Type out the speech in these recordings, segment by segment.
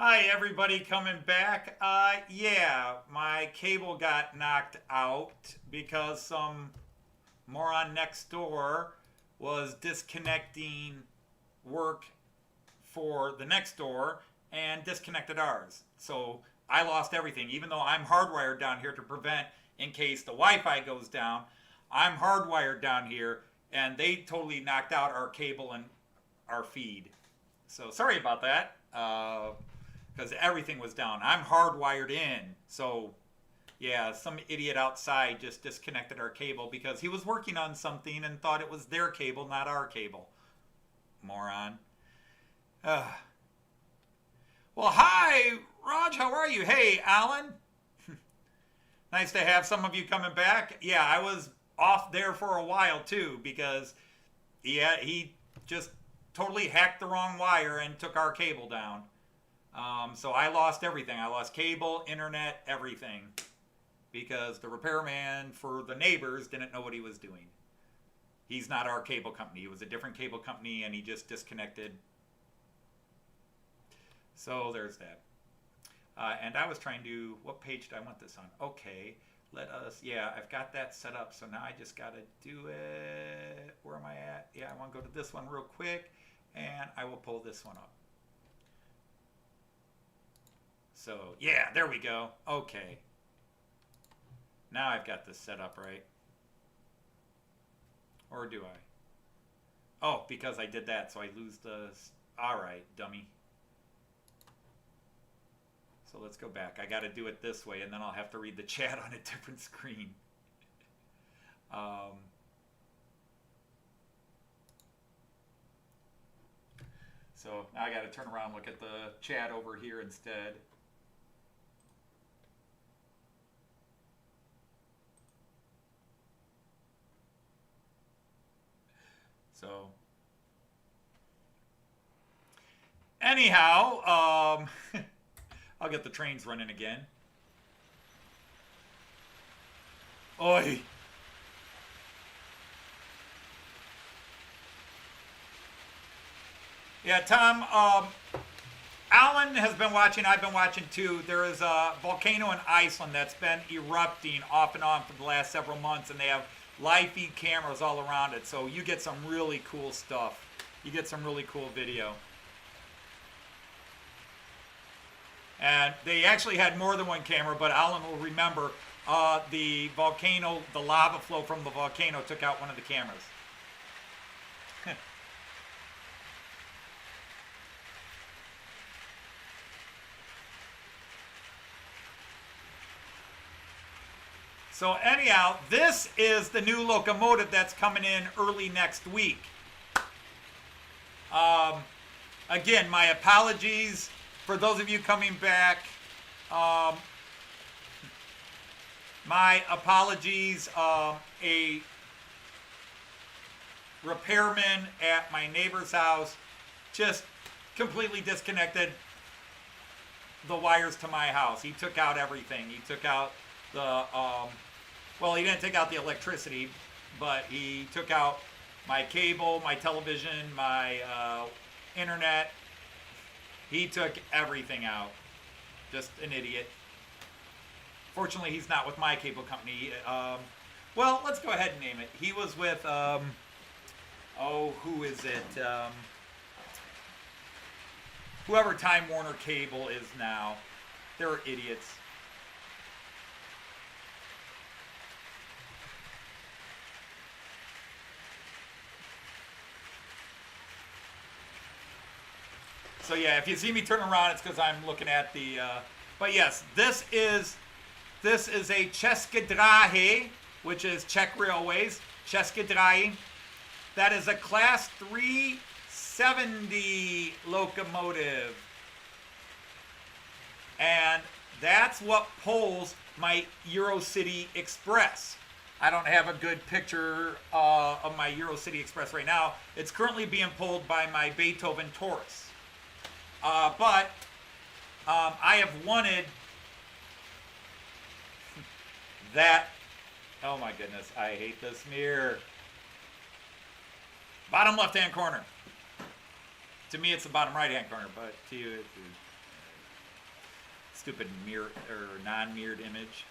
Hi, everybody coming back. Yeah, my cable got knocked out because some moron next door was disconnecting work for the next door and disconnected ours. So I lost everything, even though I'm hardwired down here to prevent in case the Wi-Fi goes down. I'm hardwired down here, and they totally knocked out our cable and our feed. So sorry about that. Because everything was down. I'm hardwired in. So, yeah, some idiot outside just disconnected our cable because he was working on something and thought it was their cable, not our cable. Moron. Uh. Well, hi, Raj. How are you? Hey, Alan. Nice to have some of you coming back. Yeah, I was off there for a while, too, because, yeah, he just totally hacked the wrong wire and took our cable down. So I lost everything. I lost cable, internet, everything. Because the repairman for the neighbors didn't know what he was doing. He's not our cable company. He was a different cable company and he just disconnected. So there's that. And I was trying to, what page did I want this on? Okay, let us, yeah, I've got that set up. So now I just got to do it. Where am I at? Yeah, I want to go to this one real quick. And I will pull this one up. So, yeah, there we go. Okay. Now I've got this set up, right? Or do I? Oh, because I did that, so I lose the... All right, dummy. So let's go back. I got to do it this way, and then I'll have to read the chat on a different screen. So now I got to turn around and look at the chat over here instead. So, anyhow, I'll get the trains running again. Oi! Yeah, Tom, Alan has been watching, I've been watching too. There is a volcano in Iceland that's been erupting off and on for the last several months, and they have live feed cameras all around it, so you get some really cool stuff. You get some really cool video. And they actually had more than one camera, but Alan will remember the volcano, the lava flow from the volcano took out one of the cameras. So anyhow, this is the new locomotive that's coming in early next week. Again, my apologies for those of you coming back. My apologies. A repairman at my neighbor's house just completely disconnected the wires to my house. He took out everything. He took out the, well, he didn't take out the electricity, but he took out my cable, my television, my internet. He took everything out. Just an idiot. Fortunately, he's not with my cable company. Well, let's go ahead and name it. He was with, oh, who is it? Whoever Time Warner Cable is now. They're idiots. So yeah, if you see me turn around, it's because I'm looking at the. But yes, this is a České dráhy, which is Czech Railways. České dráhy. That is a Class 370 locomotive, and that's what pulls my Eurocity Express. I don't have a good picture of my Eurocity Express right now. It's currently being pulled by my Beethoven Taurus. But I have wanted that. Oh my goodness, I hate this mirror. Bottom left-hand corner. To me, it's the bottom right-hand corner, but to you, it's... stupid mirror or non-mirrored image.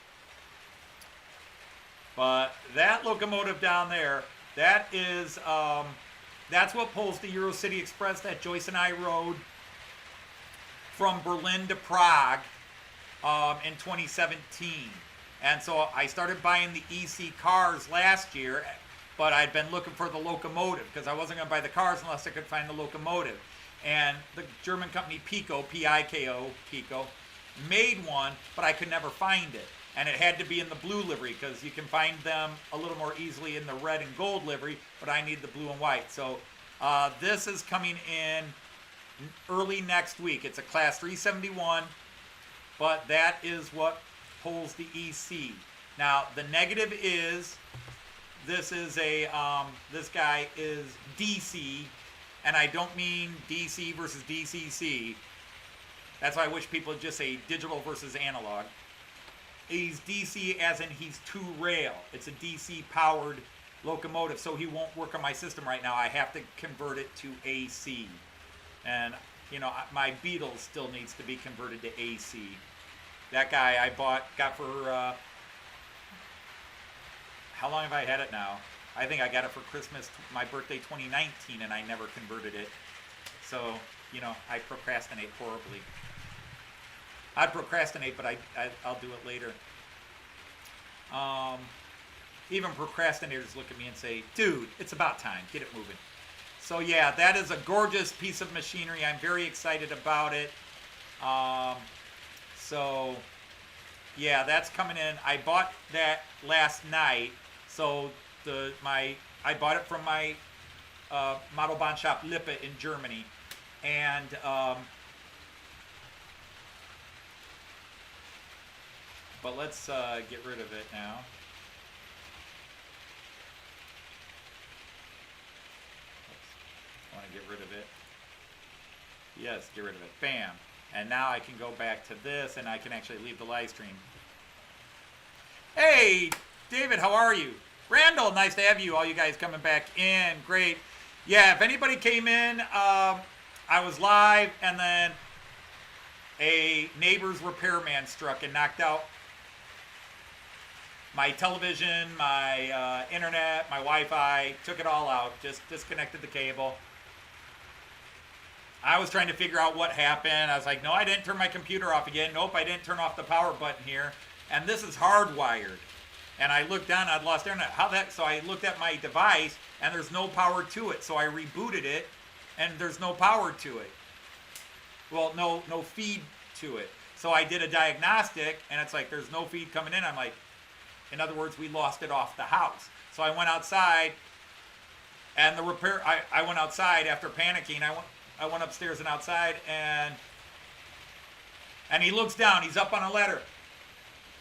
But that locomotive down there, that is, that's what pulls the Eurocity Express that Joyce and I rode from Berlin to Prague in 2017. And so I started buying the EC cars last year, but I'd been looking for the locomotive because I wasn't going to buy the cars unless I could find the locomotive. And the German company Pico, P-I-K-O, Pico, made one, but I could never find it. And it had to be in the blue livery because you can find them a little more easily in the red and gold livery, but I need the blue and white. So this is coming in early next week. It's a Class 371, but that is what pulls the EC. Now, the negative is, this is a, this guy is DC, and I don't mean DC versus DCC. That's why I wish people would just say digital versus analog. He's DC as in he's two rail. It's a DC powered locomotive, so he won't work on my system right now. I have to convert it to AC. And, you know, my Beetle still needs to be converted to AC. That guy I got for, how long have I had it now? I think I got it for Christmas, my birthday 2019, and I never converted it. So, you know, I procrastinate horribly. I'd procrastinate, but I'll do it later. Even procrastinators look at me and say, dude, it's about time. Get it moving. So, yeah, that is a gorgeous piece of machinery. I'm very excited about it. So, yeah, that's coming in. I bought that last night. So, I bought it from my model bond shop Lippe in Germany. And but let's get rid of it now. I want to get rid of it. Yes, get rid of it. Bam. And now I can go back to this, and I can actually leave the live stream. Hey, David, how are you? Randall, nice to have you. All you guys coming back in. Great. Yeah, if anybody came in, I was live, and then a neighbor's repairman struck and knocked out my television, my internet, my Wi-Fi, took it all out, just disconnected the cable. I was trying to figure out what happened. I was like, no, I didn't turn my computer off again. Nope, I didn't turn off the power button here. And this is hardwired. And I looked down, I'd lost internet. How that? So I looked at my device, and there's no power to it. So I rebooted it, and there's no power to it. Well, no feed to it. So I did a diagnostic, and it's like, there's no feed coming in. I'm like, in other words, we lost it off the house. So I went outside, and the repair, I went outside after panicking. I went upstairs and outside, and he looks down. He's up on a ladder.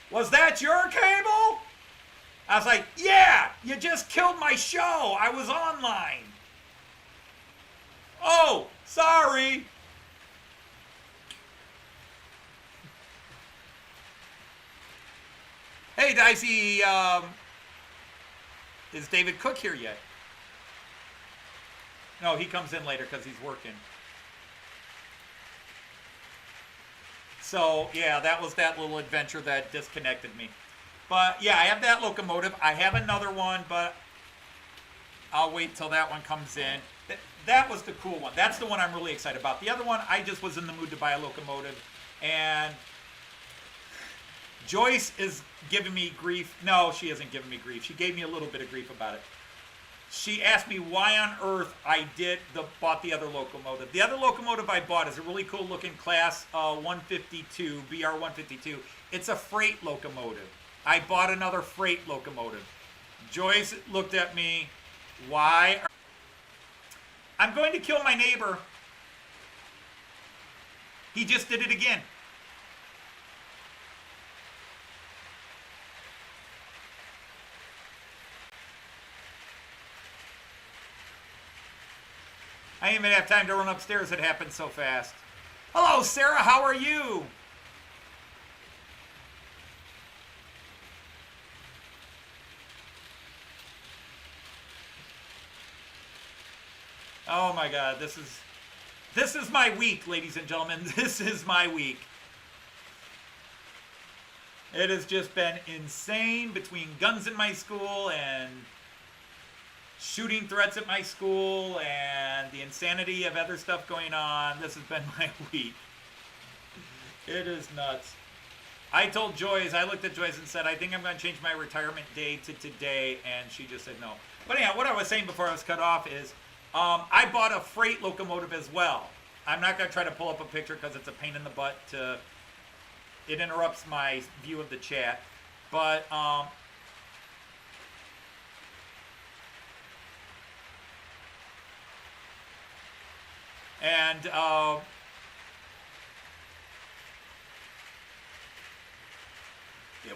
Was that your cable? I was like, yeah, you just killed my show. I was online. Oh, sorry. Hey, Dicey, is David Cook here yet? No, he comes in later because he's working. So, yeah, that was that little adventure that disconnected me. But, yeah, I have that locomotive. I have another one, but I'll wait till that one comes in. That was the cool one. That's the one I'm really excited about. The other one, I just was in the mood to buy a locomotive. And Joyce is giving me grief. No, she isn't giving me grief. She gave me a little bit of grief about it. She asked me why on earth I bought the other locomotive. The other locomotive I bought is a really cool looking Class 152, BR 152. It's a freight locomotive. I bought another freight locomotive. Joyce looked at me. Why? I'm going to kill my neighbor. He just did it again. I didn't even have time to run upstairs. It happened so fast. Hello, Sarah. How are you? Oh my God, this is my week, ladies and gentlemen. This is my week. It has just been insane between guns in my school and shooting threats at my school and the insanity of other stuff going on. This has been my week. It is nuts. I told Joyce, I looked at Joyce and said, I think I'm going to change my retirement day to today, and she just said no. But anyhow, what I was saying before I was cut off is I bought a freight locomotive as well. I'm not going to try to pull up a picture because it's a pain in the butt to, it interrupts my view of the chat. But and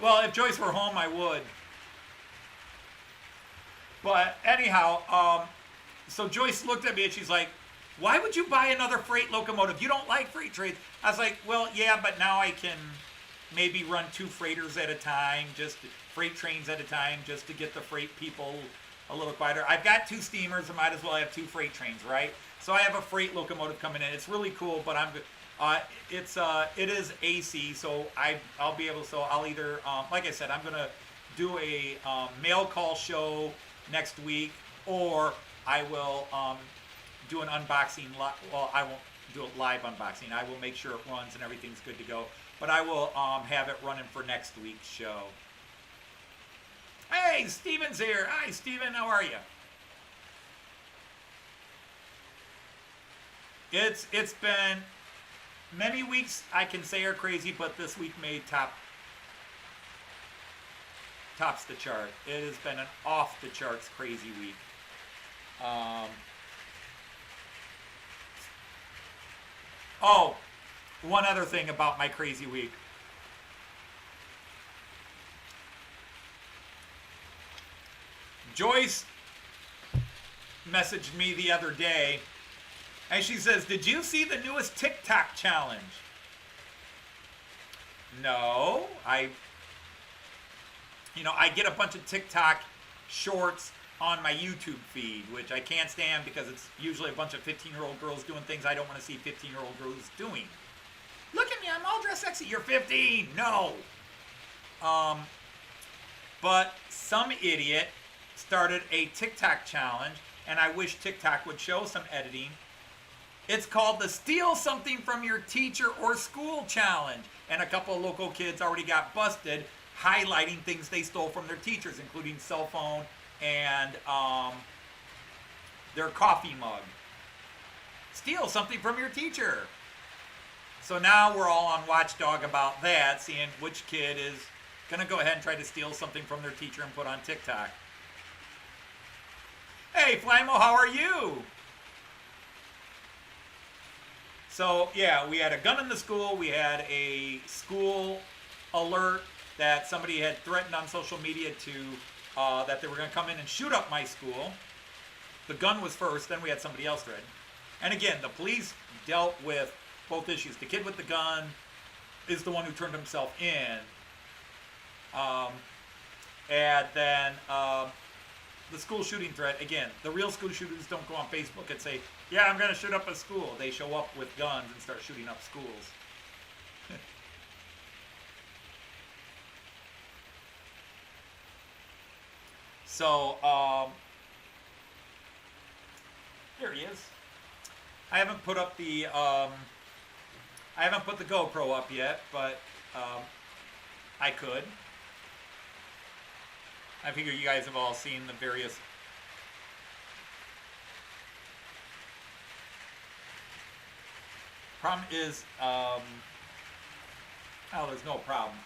well, if Joyce were home, I would. But anyhow, so Joyce looked at me and she's like, why would you buy another freight locomotive? You don't like freight trains. I was like, well, yeah, but now I can maybe run 2 freighters at a time, just freight trains at a time, just to get the freight people a little quieter. I've got 2 steamers, I might as well have 2 freight trains, right? So I have a freight locomotive coming in. It's really cool, but it is AC, so I'll be able to, so I'll either, like I said, I'm going to do a mail call show next week, or I will do an unboxing, well, I won't do a live unboxing. I will make sure it runs and everything's good to go, but I will have it running for next week's show. Hey, Steven's here. Hi, Steven, how are you? It's been many weeks I can say are crazy, but this week made tops the chart. It has been an off the charts crazy week. Oh, one other thing about my crazy week. Joyce messaged me the other day and she says, did you see the newest TikTok challenge? No, I get a bunch of TikTok shorts on my YouTube feed, which I can't stand because it's usually a bunch of 15-year-old girls doing things I don't want to see 15-year-old girls doing. Look at me, I'm all dressed sexy. You're 15. No. But some idiot started a TikTok challenge, and I wish TikTok would show some editing. It's called the Steal Something from Your Teacher or School Challenge. And a couple of local kids already got busted highlighting things they stole from their teachers, including cell phone and their coffee mug. Steal something from your teacher. So now we're all on watchdog about that, seeing which kid is going to go ahead and try to steal something from their teacher and put on TikTok. Hey, Flymo, how are you? So, yeah, we had a gun in the school. We had a school alert that somebody had threatened on social media to, that they were going to come in and shoot up my school. The gun was first, then we had somebody else threatened. And again, the police dealt with both issues. The kid with the gun is the one who turned himself in. And then the school shooting threat, again, the real school shooters don't go on Facebook and say, yeah, I'm going to shoot up a school. They show up with guns and start shooting up schools. So, there he is. I haven't put up the, I haven't put the GoPro up yet, but I could. I figure you guys have all seen the various. Problem is, oh, there's no problem.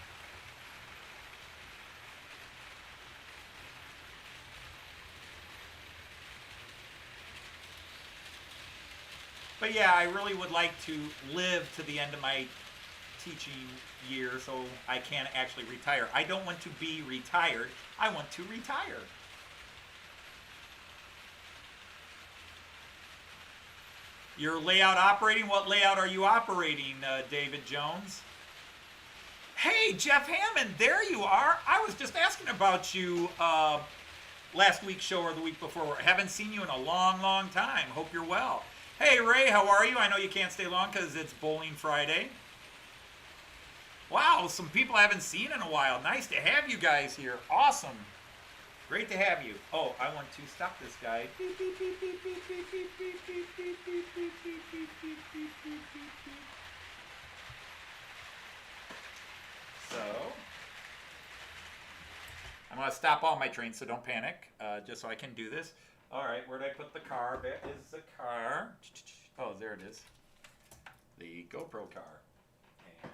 But yeah, I really would like to live to the end of my teaching year so I can actually retire. I don't want to be retired. I want to retire. Your layout operating? What layout are you operating, David Jones? Hey, Jeff Hammond, there you are. I was just asking about you last week's show or the week before. I haven't seen you in a long, long time. Hope you're well. Hey, Ray, how are you? I know you can't stay long because it's Bowling Friday. Wow, some people I haven't seen in a while. Nice to have you guys here. Awesome. Great to have you. Oh, I want to stop this guy. So, I'm going to stop all my trains, so don't panic, just so I can do this. All right, where did I put the car? There is the car. Oh, there it is. The GoPro car. And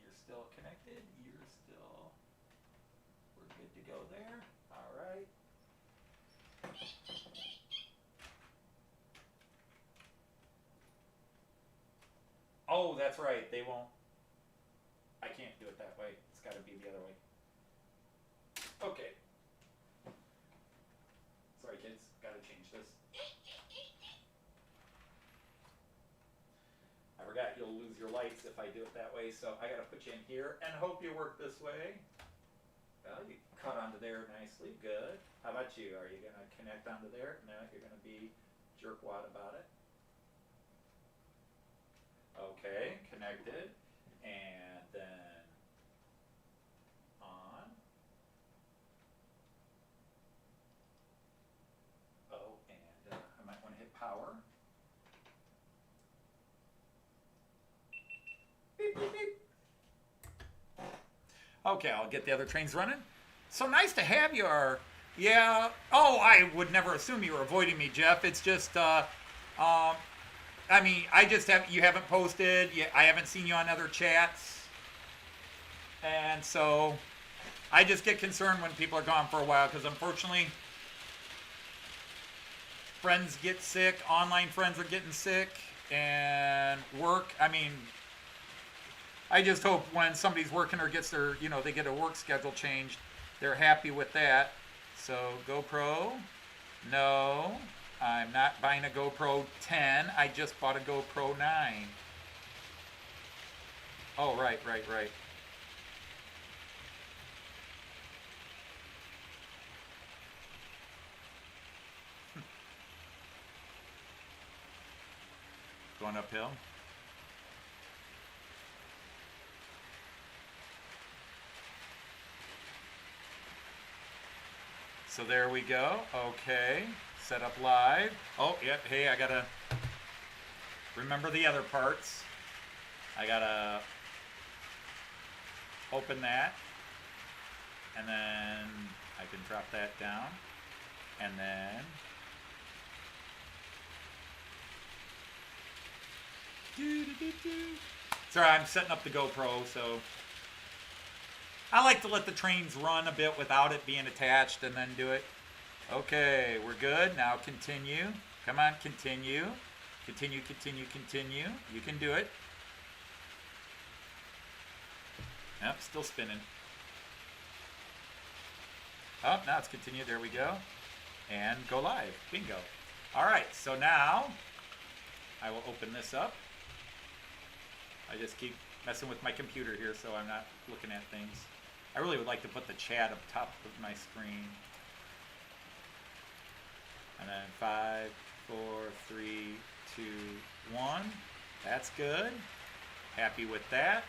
You're still connected. We're good to go there. All right. Oh, that's right. They won't. I can't do it that way. It's got to be the other way. Okay. Sorry, kids. Got to change this. I forgot you'll lose your lights if I do it that way, so I got to put you in here and hope you work this way. Well, you cut onto there nicely. Good. How about you? Are you going to connect onto there? No, you're going to be jerkwad about it. Okay, connected. And then on. Oh, and I might want to hit power. Beep, beep, beep. Okay, I'll get the other trains running. So nice to have you. Yeah. Oh, I would never assume you were avoiding me, Jeff. It's just, I mean, you haven't posted. I haven't seen you on other chats. And so I just get concerned when people are gone for a while because unfortunately friends get sick, online friends are getting sick, and work. I mean, I just hope when somebody's working or gets their, they get a work schedule changed, they're happy with that. So GoPro, no. I'm not buying a GoPro 10. I just bought a GoPro 9. Oh, right. Going uphill. So there we go. Okay. Set up live. Oh, yep. Hey, I gotta remember the other parts. I gotta open that, and then I can drop that down, and then sorry, I'm setting up the GoPro, so I like to let the trains run a bit without it being attached and then do it. Okay, we're good. Now continue. Come on, continue. Continue. You can do it. Yep, still spinning. Oh, now it's continue. There we go. And go live. Bingo. All right, so now I will open this up. I just keep messing with my computer here so I'm not looking at things. I really would like to put the chat up top of my screen. And then 5, 4, 3, 2, 1. That's good. Happy with that.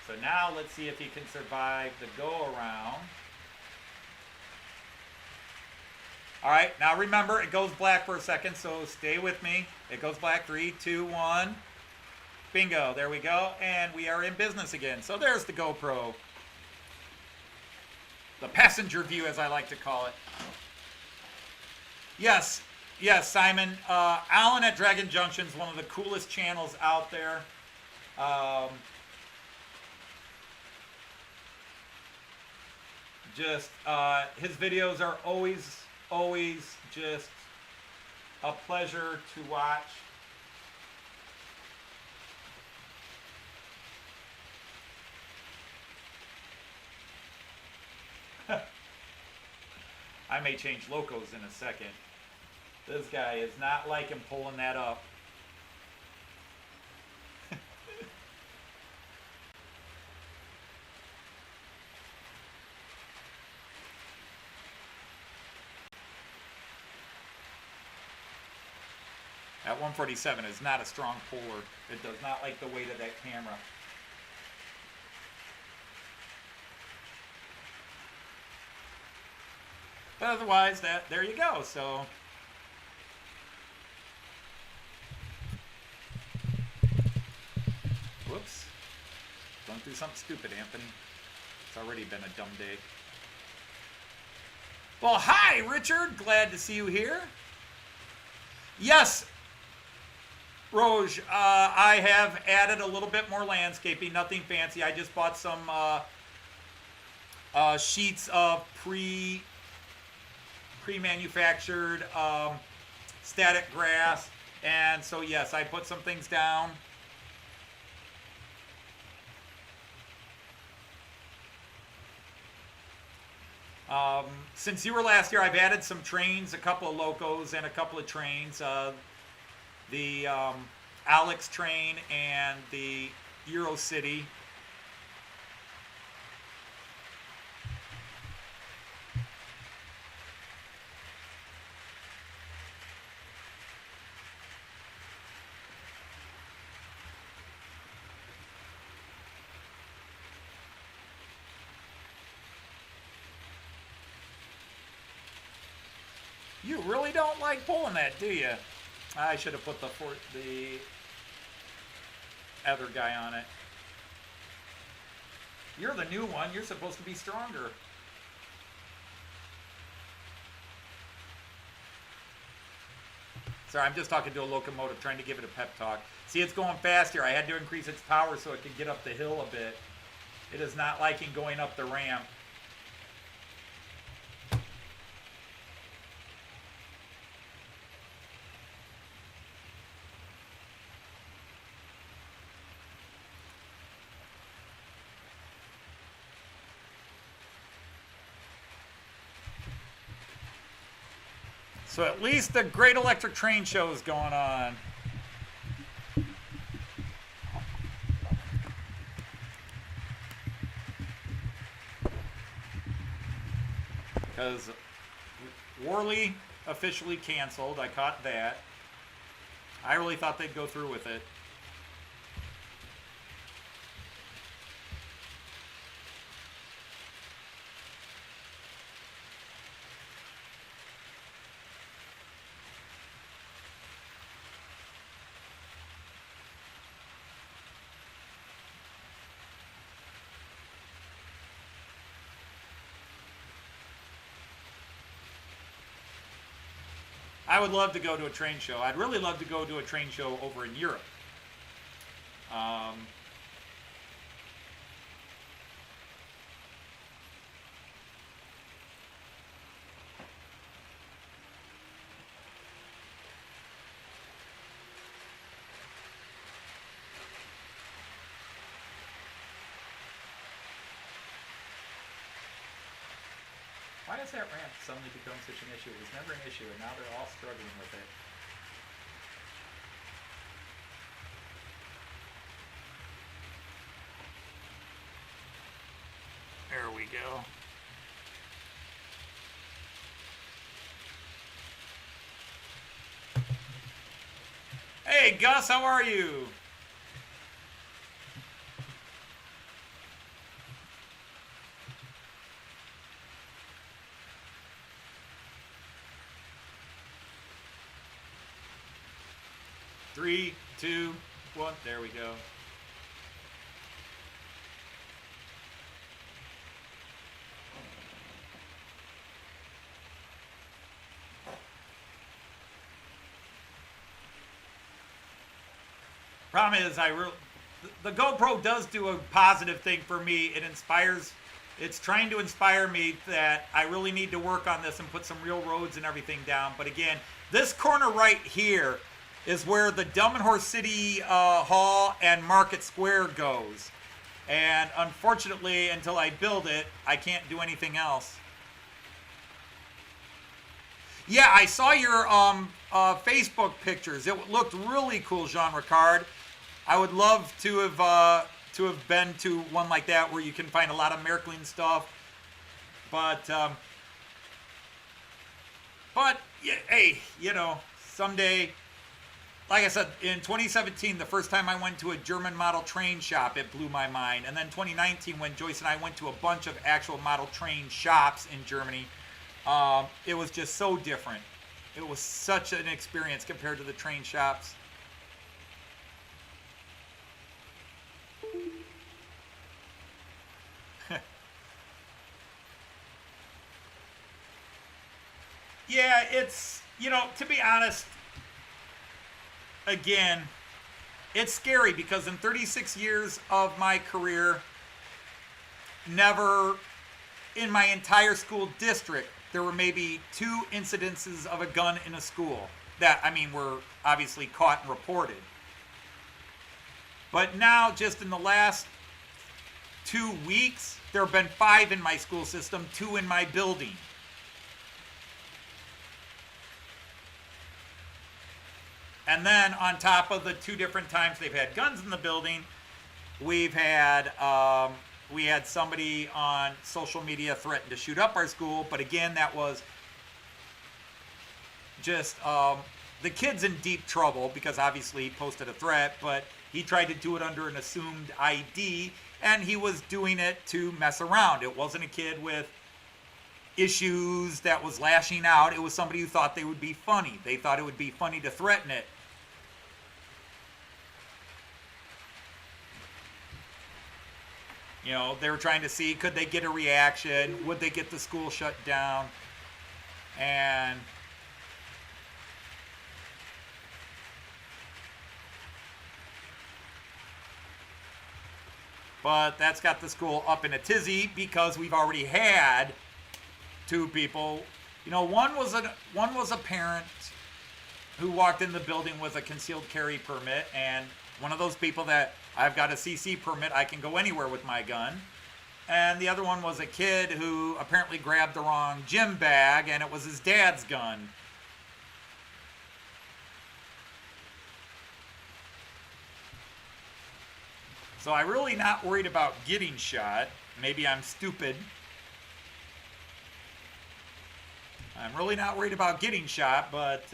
So now let's see if you can survive the go around. All right, now remember it goes black for a second, so stay with me. It goes black. 3, 2, 1. Bingo, there we go. And we are in business again. So there's the GoPro. The passenger view, as I like to call it. Yes, Simon. Alan at Dragon Junction is one of the coolest channels out there. His videos are always just a pleasure to watch. I may change locos in a second. This guy is not liking pulling that up. At 147 is not a strong puller. It does not like the weight of that camera. But otherwise, there you go. So whoops. Don't do something stupid, Anthony. It's already been a dumb day. Well, hi, Richard. Glad to see you here. Yes, Roj, I have added a little bit more landscaping. Nothing fancy. I just bought some sheets of pre-manufactured static grass. And so, yes, I put some things down. Since you were last year, I've added some trains, a couple of locos and a couple of trains. The Alex train and the Euro City. You really don't like pulling that, do you? I should have put the other guy on it. You're the new one. You're supposed to be stronger. Sorry, I'm just talking to a locomotive, trying to give it a pep talk. See, it's going faster. I had to increase its power so it could get up the hill a bit. It is not liking going up the ramp. So at least the Great Electric Train Show is going on. Because Worley officially canceled. I caught that. I really thought they'd go through with it. I would love to go to a train show. I'd really love to go to a train show over in Europe. Why has that ramp suddenly become such an issue? It was never an issue, and now they're all struggling with it. There we go. Hey, Gus, how are you? Three, two, one. There we go. Problem is, the GoPro does do a positive thing for me. It inspires. It's trying to inspire me that I really need to work on this and put some real roads and everything down. But again, this corner right here is where the Delmenhorst City Hall and Market Square goes. And unfortunately, until I build it, I can't do anything else. Yeah, I saw your Facebook pictures. It looked really cool, Jean Ricard. I would love to have been to one like that where you can find a lot of Märklin stuff. But yeah, hey, you know, someday like I said, in 2017, the first time I went to a German model train shop, it blew my mind. And then 2019, when Joyce and I went to a bunch of actual model train shops in Germany, it was just so different. It was such an experience compared to the train shops. Yeah, it's, to be honest, again, it's scary because in 36 years of my career, never in my entire school district, there were maybe 2 incidences of a gun in a school that, were obviously caught and reported. But now, just in the last 2 weeks, there have been 5 in my school system, 2 in my building. And then on top of the 2 different times they've had guns in the building, we had somebody on social media threaten to shoot up our school. But again, that was just the kid's in deep trouble because obviously he posted a threat, but he tried to do it under an assumed ID, and he was doing it to mess around. It wasn't a kid with issues that was lashing out. It was somebody who thought they would be funny. They thought it would be funny to threaten it. They were trying to see, could they get a reaction? Would they get the school shut down? And but that's got the school up in a tizzy because we've already had 2 people. One was a parent who walked in the building with a concealed carry permit, and one of those people that I've got a CC permit, I can go anywhere with my gun. And the other one was a kid who apparently grabbed the wrong gym bag, and it was his dad's gun. So I'm really not worried about getting shot. Maybe I'm stupid. I'm really not worried about getting shot, but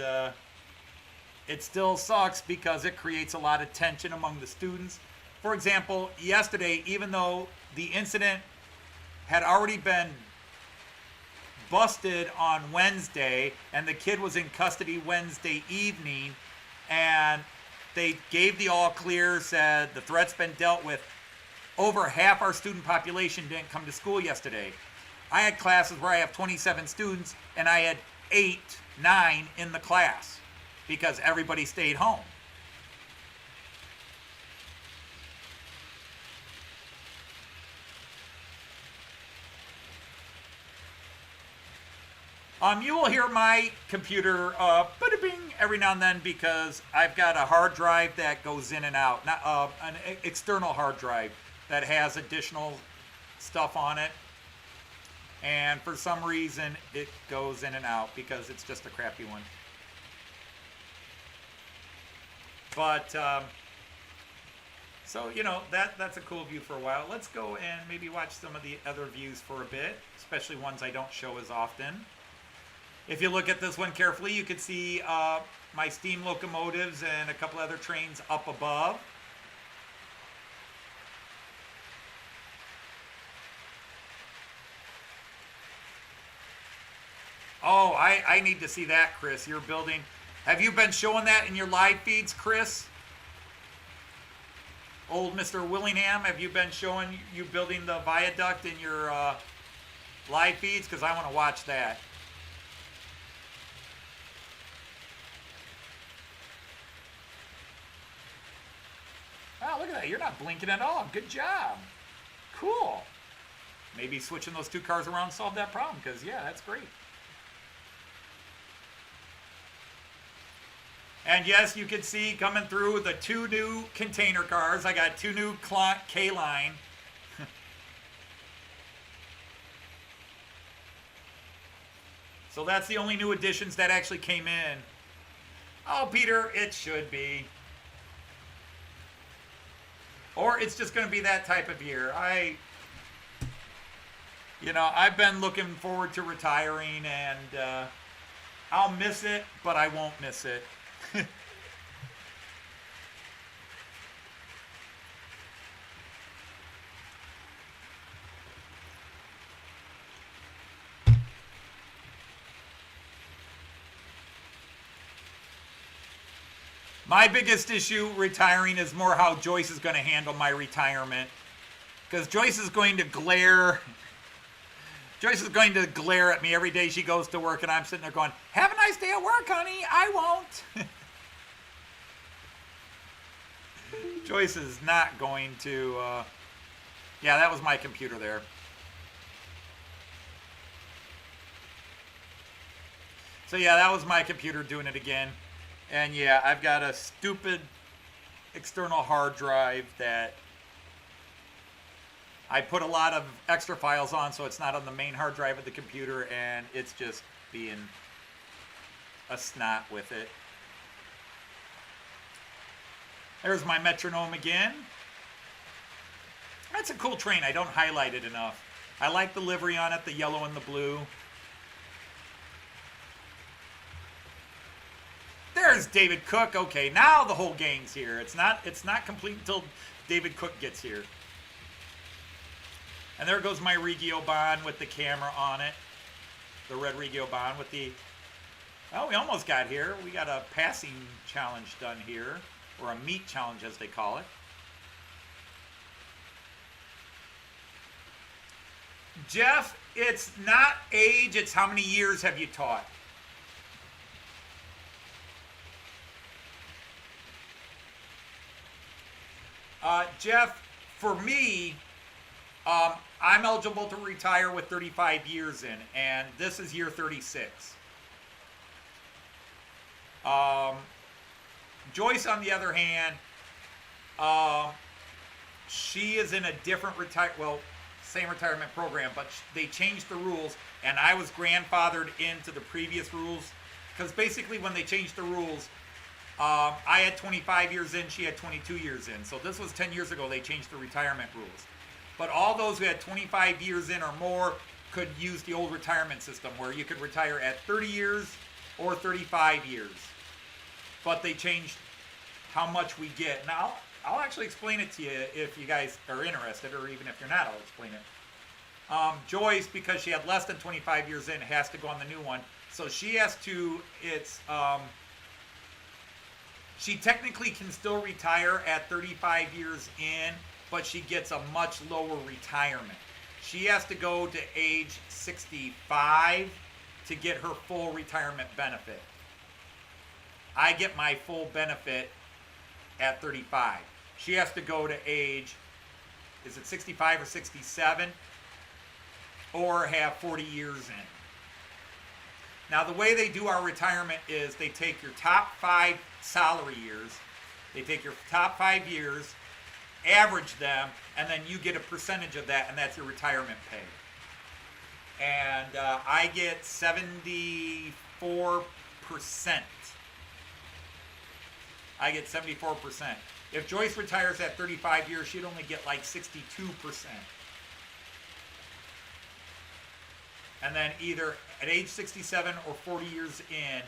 it still sucks because it creates a lot of tension among the students. For example, yesterday, even though the incident had already been busted on Wednesday and the kid was in custody Wednesday evening, and they gave the all clear, said the threat's been dealt with, over half our student population didn't come to school yesterday. I had classes where I have 27 students and I had 8, 9 in the class because everybody stayed home. You will hear my computer bada-bing every now and then because I've got a hard drive that goes in and out, not an external hard drive that has additional stuff on it, and for some reason it goes in and out because it's just a crappy one. But so that's a cool view for a while. Let's go and maybe watch some of the other views for a bit, especially ones I don't show as often. If you look at this one carefully, you can see my steam locomotives and a couple other trains up above. Oh, I need to see that, Chris. You're building. Have you been showing that in your live feeds, Chris? Old Mr. Willingham, have you been showing you building the viaduct in your live feeds? Because I want to watch that. Oh, look at that. You're not blinking at all. Good job. Cool. Maybe switching those 2 cars around solved that problem because, yeah, that's great. And yes, you can see coming through the 2 new container cars. I got 2 new K-Line. So that's the only new additions that actually came in. Oh, Peter, it should be. Or it's just going to be that type of year. I've been looking forward to retiring, and I'll miss it, but I won't miss it. My biggest issue retiring is more how Joyce is going to handle my retirement. Because Joyce is going to glare. Joyce is going to glare at me every day she goes to work, and I'm sitting there going, have a nice day at work, honey. I won't. Joyce is not going to... yeah, that was my computer there. So yeah, that was my computer doing it again. And yeah, I've got a stupid external hard drive that I put a lot of extra files on, so it's not on the main hard drive of the computer, and it's just being a snot with it. There's my metronome again. That's a cool train. I don't highlight it enough. I like the livery on it, the yellow and the blue. There's David Cook. Okay, now the whole gang's here. It's not complete until David Cook gets here. And there goes my Regio Bond with the camera on it. The red Regio Bond with the... Oh, we almost got here. We got a passing challenge done here. Or a meat challenge, as they call it. Jeff, it's not age, it's how many years have you taught. Jeff, for me, I'm eligible to retire with 35 years in, and this is year 36. Joyce, on the other hand, she is in a different same retirement program, but they changed the rules, and I was grandfathered into the previous rules, because basically when they changed the rules, I had 25 years in, she had 22 years in. So this was 10 years ago, they changed the retirement rules. But all those who had 25 years in or more could use the old retirement system, where you could retire at 30 years or 35 years. But they changed how much we get. Now, I'll actually explain it to you if you guys are interested, or even if you're not, I'll explain it. Joyce, because she had less than 25 years in, has to go on the new one. So she has to, she technically can still retire at 35 years in, but she gets a much lower retirement. She has to go to age 65 to get her full retirement benefit. I get my full benefit at 35. She has to go to age, is it 65 or 67? Or have 40 years in. Now, the way they do our retirement is they take your top 5 salary years, they take your top 5 years, average them, and then you get a percentage of that, and that's your retirement pay. And I get 74%. I get 74%. If Joyce retires at 35 years, she'd only get like 62%. And then either at age 67 or 40 years in,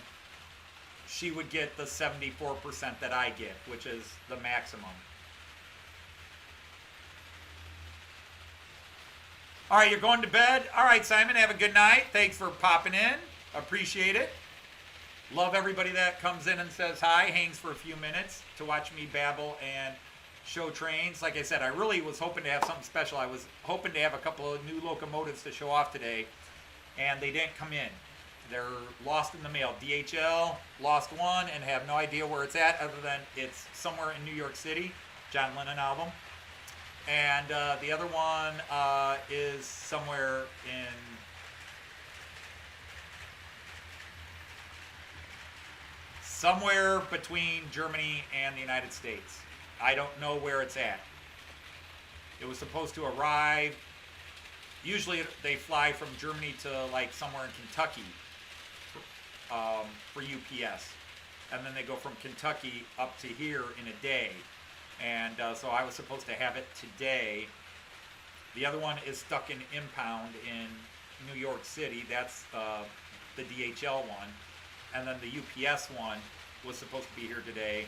she would get the 74% that I get, which is the maximum. All right, you're going to bed? All right, Simon, have a good night. Thanks for popping in. Appreciate it. Love everybody that comes in and says hi, hangs for a few minutes to watch me babble and show trains. Like I said, I really was hoping to have something special. I was hoping to have a couple of new locomotives to show off today, and they didn't come in. They're lost in the mail. DHL lost one and have no idea where it's at, other than it's somewhere in New York City, John Lennon album. And the other one is somewhere between Germany and the United States. I don't know where it's at. It was supposed to arrive. Usually they fly from Germany to like somewhere in Kentucky for UPS. And then they go from Kentucky up to here in a day. And so I was supposed to have it today. The other one is stuck in impound in New York City. That's the DHL one. And then the UPS one was supposed to be here today.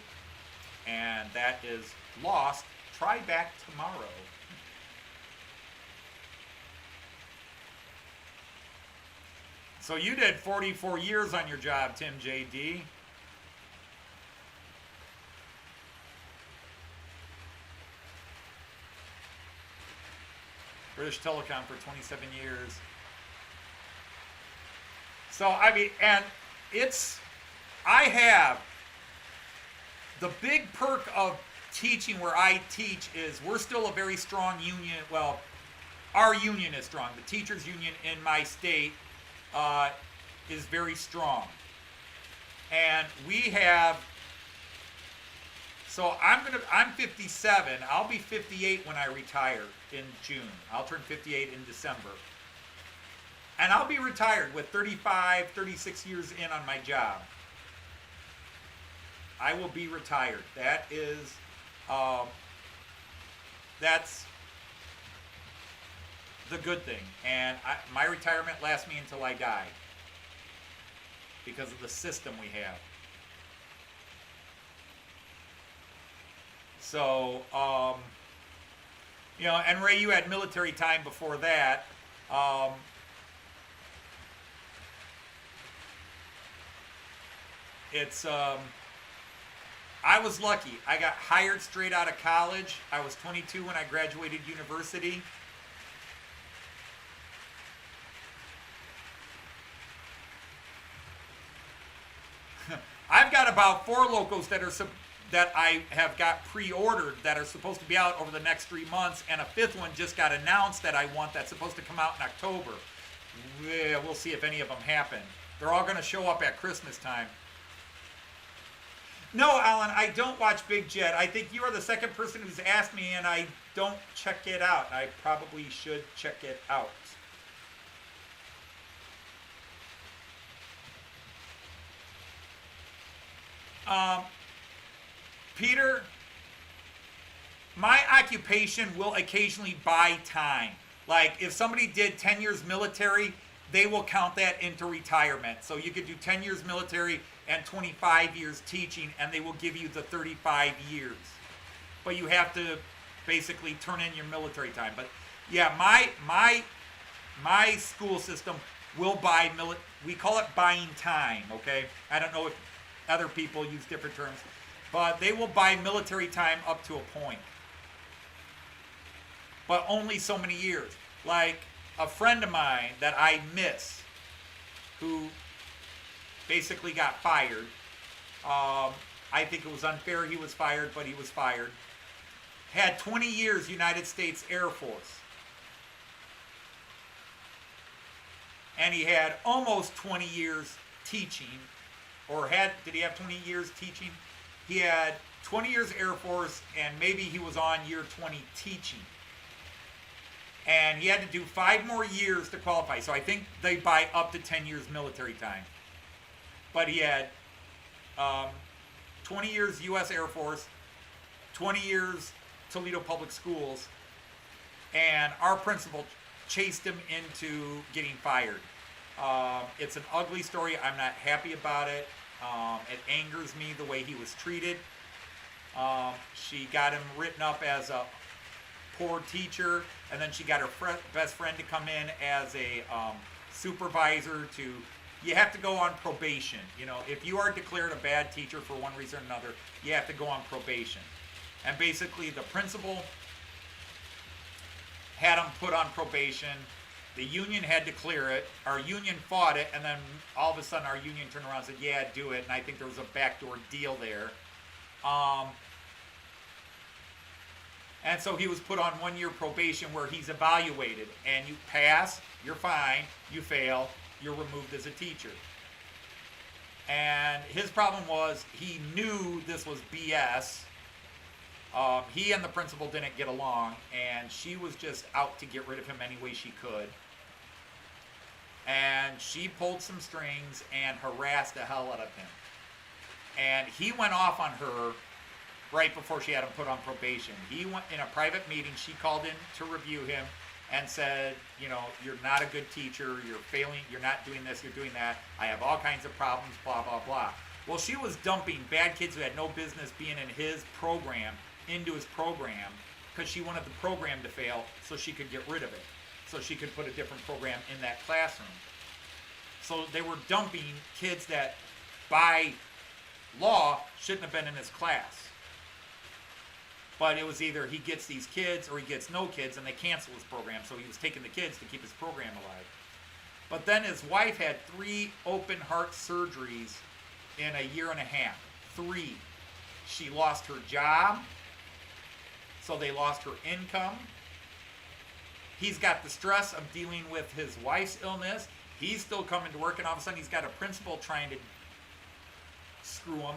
And that is lost. Try back tomorrow. So you did 44 years on your job, Tim JD. British Telecom for 27 years. So, I mean, and I have, the big perk of teaching where I teach is we're still a very strong union. Well, our union is strong. The teachers union in my state is very strong. And we have, so I'm 57. I'll be 58 when I retire in June. I'll turn 58 in December. And I'll be retired with 35, 36 years in on my job. I will be retired. That is, that's the good thing. And my retirement lasts me until I die because of the system we have. So, you know, and Ray, you had military time before that. I was lucky. I got hired straight out of college. I was 22 when I graduated university. I've got about 4 locos that I have got pre-ordered that are supposed to be out over the next 3 months, and a 5th one just got announced that I want that's supposed to come out in October. We'll see if any of them happen. They're all going to show up at Christmas time. No, Alan, I don't watch Big Jet. I think you are the second person who's asked me, and I don't check it out. I probably should check it out. Peter, my occupation will occasionally buy time. Like if somebody did 10 years military, they will count that into retirement. So you could do 10 years military and 25 years teaching, and they will give you the 35 years. But you have to basically turn in your military time. But yeah, my school system will buy we call it buying time, okay? I don't know if other people use different terms, but they will buy military time up to a point. But only so many years. Like a friend of mine that I miss, who basically got fired. I think it was unfair he was fired, but he was fired. Had 20 years United States Air Force. And he had almost 20 years teaching. Did he have 20 years teaching? He had 20 years Air Force, and maybe he was on year 20 teaching. And he had to do 5 more years to qualify. So I think they buy up to 10 years military time. But he had 20 years U.S. Air Force, 20 years Toledo Public Schools, and our principal chased him into getting fired. It's an ugly story. I'm not happy about it. It angers me the way he was treated. She got him written up as a poor teacher, and then she got her best friend to come in as a supervisor to... You have to go on probation. You know, if you are declared a bad teacher for one reason or another, you have to go on probation. And basically the principal had him put on probation. The union had to clear it. Our union fought it, and then all of a sudden our union turned around and said, yeah, do it. And I think there was a backdoor deal there. And so he was put on 1-year probation where he's evaluated. And you pass, you're fine. You fail, you're removed as a teacher. And his problem was he knew this was BS. He and the principal didn't get along, and she was just out to get rid of him any way she could. And she pulled some strings and harassed the hell out of him. And he went off on her right before she had him put on probation. He went in a private meeting. She called in to review him and said, you know, you're not a good teacher. You're failing. You're not doing this. You're doing that. I have all kinds of problems, blah, blah, blah. Well, she was dumping bad kids who had no business being in his program into his program because she wanted the program to fail so she could get rid of it, so she could put a different program in that classroom. So they were dumping kids that by law shouldn't have been in his class. But it was either he gets these kids or he gets no kids, and they cancel his program. So he was taking the kids to keep his program alive. But then his wife had 3 open heart surgeries in a year and a half. 3. She lost her job, so they lost her income. He's got the stress of dealing with his wife's illness. He's still coming to work, and all of a sudden he's got a principal trying to screw him.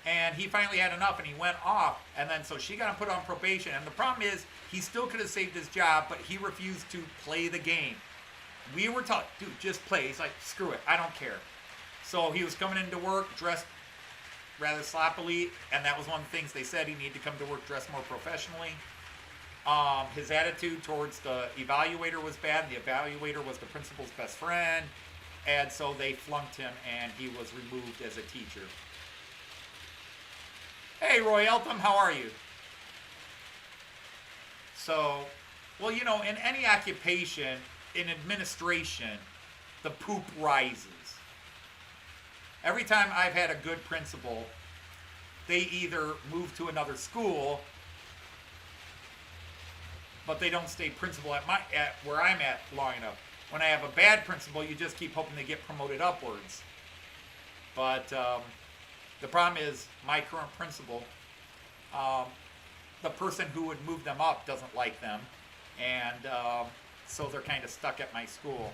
And he finally had enough, and he went off. And then so she got him put on probation. And the problem is, he still could have saved his job, but he refused to play the game. We were taught, dude, just play. He's like, screw it, I don't care. So he was coming into work dressed rather sloppily, and that was one of the things they said. He needed to come to work dressed more professionally. His attitude towards the evaluator was bad. The evaluator was the principal's best friend, and so they flunked him, and he was removed as a teacher. Hey, Roy Eltham, how are you? So, well, you know, in any occupation, in administration, the poop rises. Every time I've had a good principal, they either move to another school, but they don't stay principal at where I'm at long enough. When I have a bad principal, you just keep hoping they get promoted upwards. But the problem is, my current principal, the person who would move them up doesn't like them, and so they're kind of stuck at my school.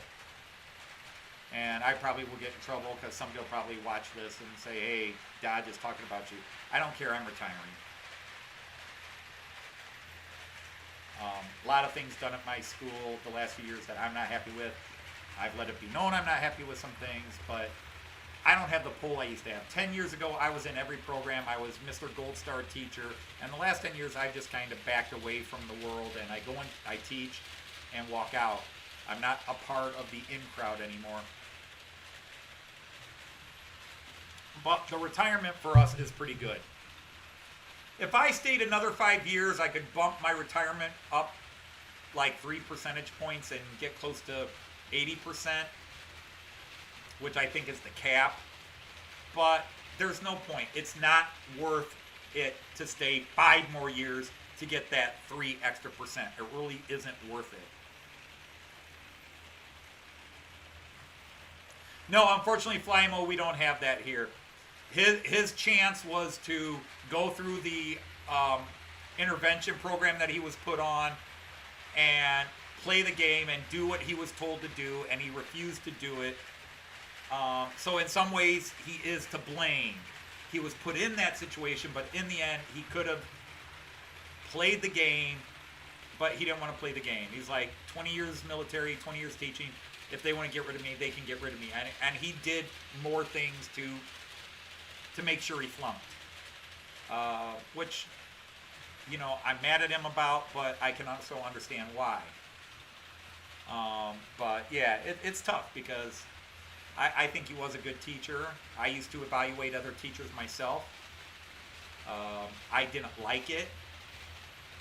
And I probably will get in trouble because somebody will probably watch this and say, hey, Dodge is talking about you. I don't care, I'm retiring. A lot of things done at my school the last few years that I'm not happy with. I've let it be known I'm not happy with some things, but I don't have the pull I used to have. 10 years ago, I was in every program. I was Mr. Gold Star teacher. And the last 10 years, I've just kind of backed away from the world, and I go in, I teach, and walk out. I'm not a part of the in crowd anymore. But the retirement for us is pretty good. If I stayed another 5 years, I could bump my retirement up like 3 percentage points and get close to 80%, which I think is the cap. But there's no point. It's not worth it to stay 5 more years to get that 3 extra percent. It really isn't worth it. No, unfortunately, Flymo, we don't have that here. His chance was to go through the intervention program that he was put on and play the game and do what he was told to do, and he refused to do it. So in some ways, he is to blame. He was put in that situation, but in the end, he could have played the game, but he didn't want to play the game. He's like, 20 years military, 20 years teaching. If they want to get rid of me, they can get rid of me. And he did more things to make sure he flunked. Which, you know, I'm mad at him about, but I can also understand why. But yeah, it's tough because I think he was a good teacher. I used to evaluate other teachers myself. I didn't like it.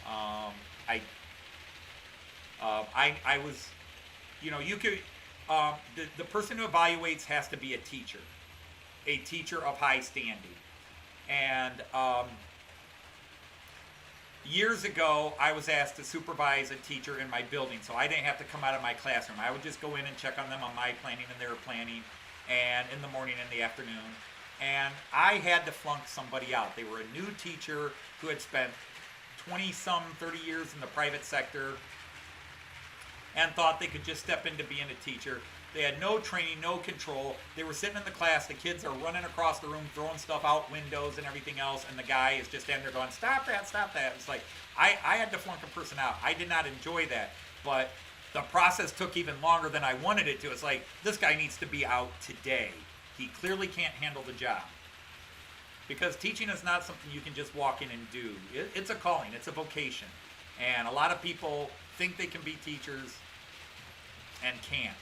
I was, you know, you could, the person who evaluates has to be a teacher of high standing. And years ago, I was asked to supervise a teacher in my building, so I didn't have to come out of my classroom. I would just go in and check on them on my planning and their planning, and in the morning and the afternoon. And I had to flunk somebody out. They were a new teacher who had spent 20-some, 30 years in the private sector and thought they could just step into being a teacher. They had no training, no control. They were sitting in the class. The kids are running across the room, throwing stuff out windows and everything else, and the guy is just standing there going, stop that, stop that. It's like, I had to flunk a person out. I did not enjoy that, but the process took even longer than I wanted it to. It's like, this guy needs to be out today. He clearly can't handle the job. Because teaching is not something you can just walk in and do. It's a calling. It's a vocation. And a lot of people think they can be teachers and can't.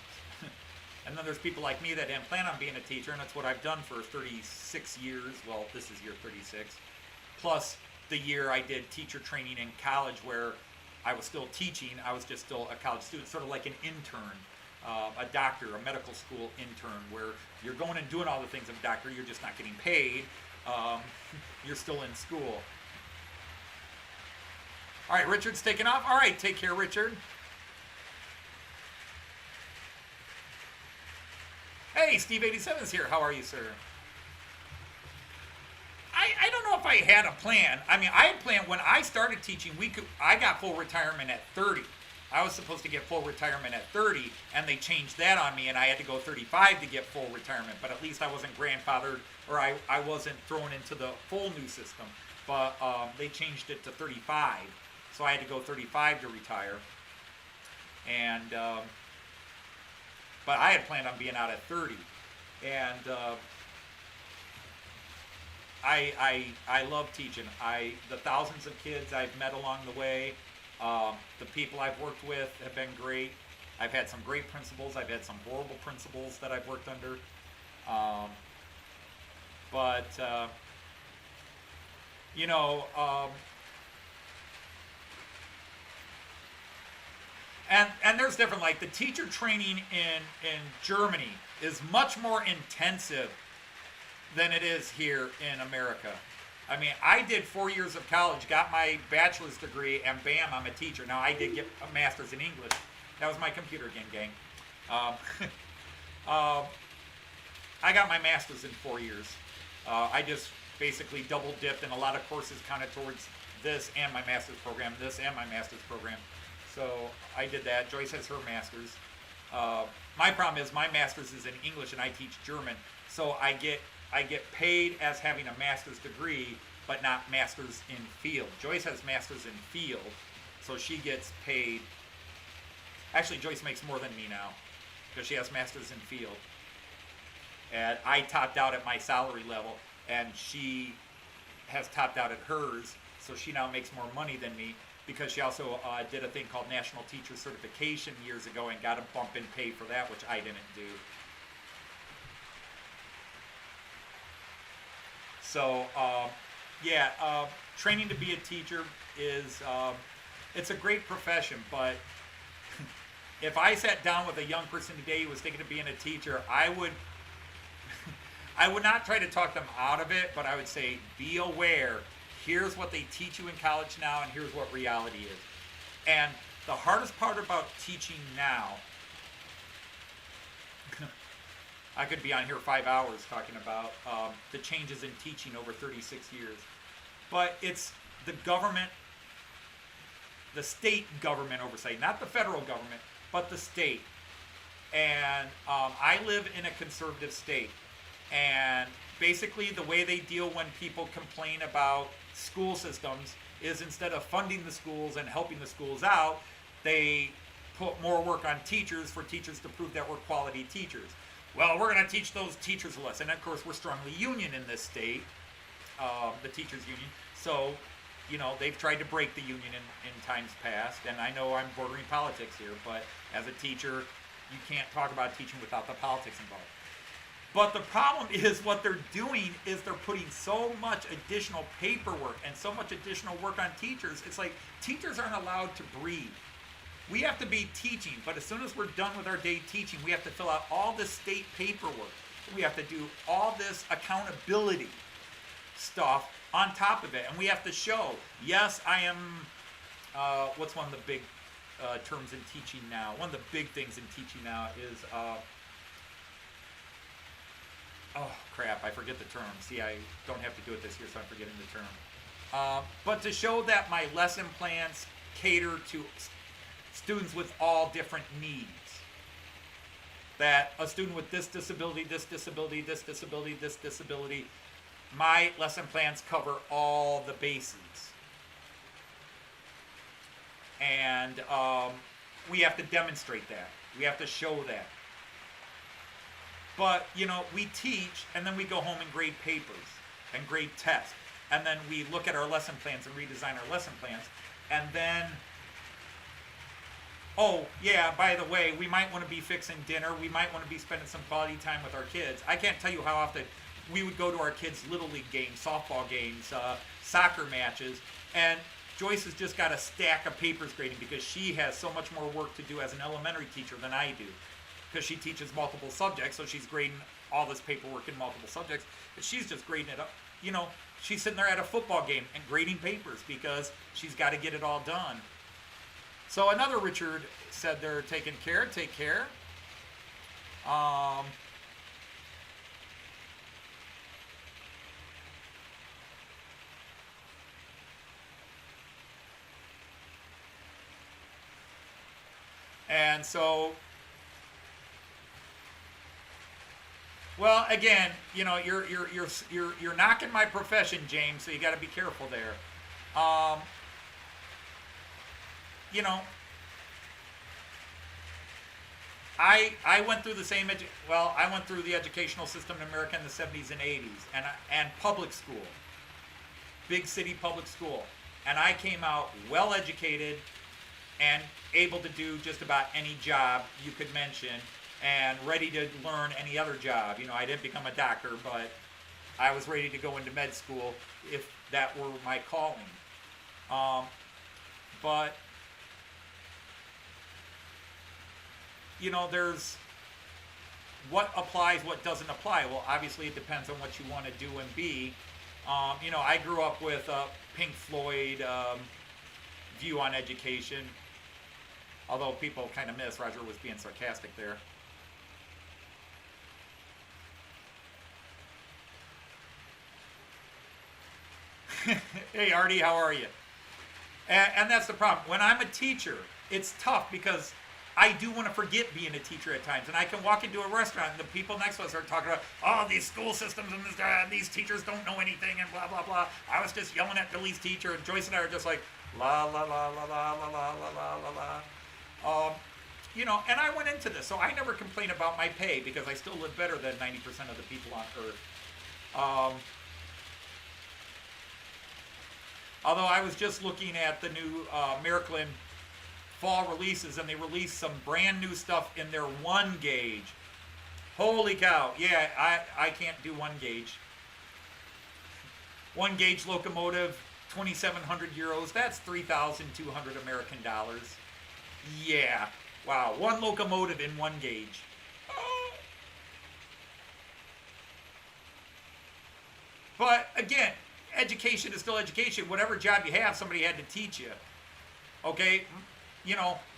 And then there's people like me that didn't plan on being a teacher, and that's what I've done for 36 years. Well, this is year 36. Plus the year I did teacher training in college where I was still teaching. I was just still a college student, sort of like an intern, a doctor, a medical school intern, where you're going and doing all the things of a doctor. You're just not getting paid. You're still in school. All right, Richard's taking off. All right, take care, Richard. Hey, Steve87 is here. How are you, sir? I don't know if I had a plan. I mean, I had planned when I started teaching. I got full retirement at 30. I was supposed to get full retirement at 30, and they changed that on me, and I had to go 35 to get full retirement. But at least I wasn't grandfathered, or I wasn't thrown into the full new system. But they changed it to 35, so I had to go 35 to retire. And but I had planned on being out at 30, and I love teaching. The thousands of kids I've met along the way, the people I've worked with have been great. I've had some great principals. I've had some horrible principals that I've worked under. But you know, and there's different. Like the teacher training in Germany is much more intensive than it is here in America. I mean, I did 4 years of college, got my bachelor's degree, and bam, I'm a teacher. Now, I did get a master's in English. That was my computer again, gang. I got my master's in 4 years. I just basically double dipped, and a lot of courses counted towards this and my master's program, this and my master's program. So I did that. Joyce has her master's. My problem is my master's is in English, and I teach German. So I get paid as having a master's degree, but not master's in field. Joyce has master's in field, so she gets paid. Actually, Joyce makes more than me now, because she has master's in field. And I topped out at my salary level, and she has topped out at hers, so she now makes more money than me, because she also did a thing called National Teacher Certification years ago and got a bump in pay for that, which I didn't do. So, training to be a teacher is, it's a great profession, but if I sat down with a young person today who was thinking of being a teacher, I would not try to talk them out of it, but I would say, be aware, here's what they teach you in college now, and here's what reality is. And the hardest part about teaching now, I could be on here 5 hours talking about the changes in teaching over 36 years. But it's the government, the state government oversight, not the federal government, but the state. And I live in a conservative state. And basically the way they deal when people complain about school systems is instead of funding the schools and helping the schools out, they put more work on teachers for teachers to prove that we're quality teachers. Well, we're going to teach those teachers a lesson. And of course, we're strongly union in this state, the teachers union. So, you know, they've tried to break the union in times past. And I know I'm bordering politics here, but as a teacher, you can't talk about teaching without the politics involved. But the problem is what they're doing is they're putting so much additional paperwork and so much additional work on teachers. It's like teachers aren't allowed to breathe. We have to be teaching, but as soon as we're done with our day teaching, we have to fill out all this state paperwork. We have to do all this accountability stuff on top of it. And we have to show, yes, I am, what's one of the big terms in teaching now? One of the big things in teaching now is, oh crap, I forget the term. See, I don't have to do it this year, so I'm forgetting the term. But to show that my lesson plans cater to students with all different needs. That a student with this disability, this disability, this disability, this disability, my lesson plans cover all the bases. And we have to demonstrate that. We have to show that. But, you know, we teach, and then we go home and grade papers and grade tests. And then we look at our lesson plans and redesign our lesson plans. And then, oh, yeah, by the way, we might want to be fixing dinner. We might want to be spending some quality time with our kids. I can't tell you how often we would go to our kids' Little League games, softball games, soccer matches, and Joyce has just got a stack of papers grading because she has so much more work to do as an elementary teacher than I do. Because she teaches multiple subjects, so she's grading all this paperwork in multiple subjects. But she's just grading it up, she's sitting there at a football game and grading papers because she's got to get it all done. So another Richard said they're taking care. Take care. And so, well, again, you're knocking my profession, James. So you got to be careful there. You know, I went through the same I went through the educational system in America in the 70s and 80s, and public school, big city public school, and I came out well educated and able to do just about any job you could mention and ready to learn any other job. I didn't become a doctor, but I was ready to go into med school if that were my calling. But there's what applies, what doesn't apply. Well, obviously it depends on what you want to do and be. I grew up with a Pink Floyd view on education, although people kind of miss Roger was being sarcastic there. Hey Artie, how are you? And that's the problem. When I'm a teacher, it's tough because I do want to forget being a teacher at times. And I can walk into a restaurant and the people next to us are talking about, oh, these school systems and these teachers don't know anything and blah, blah, blah. I was just yelling at Billy's teacher, and Joyce and I are just like, la, la, la, la, la, la, la, la, la, la. And I went into this, so I never complain about my pay because I still live better than 90% of the people on earth. Although I was just looking at the new Miracle in fall releases, and they released some brand new stuff in their 1 gauge. Holy cow. Yeah, I can't do 1 gauge. 1 gauge locomotive, 2,700 euros. That's 3,200 American dollars. Yeah. Wow. 1 locomotive in 1 gauge. But again, education is still education. Whatever job you have, somebody had to teach you. Okay?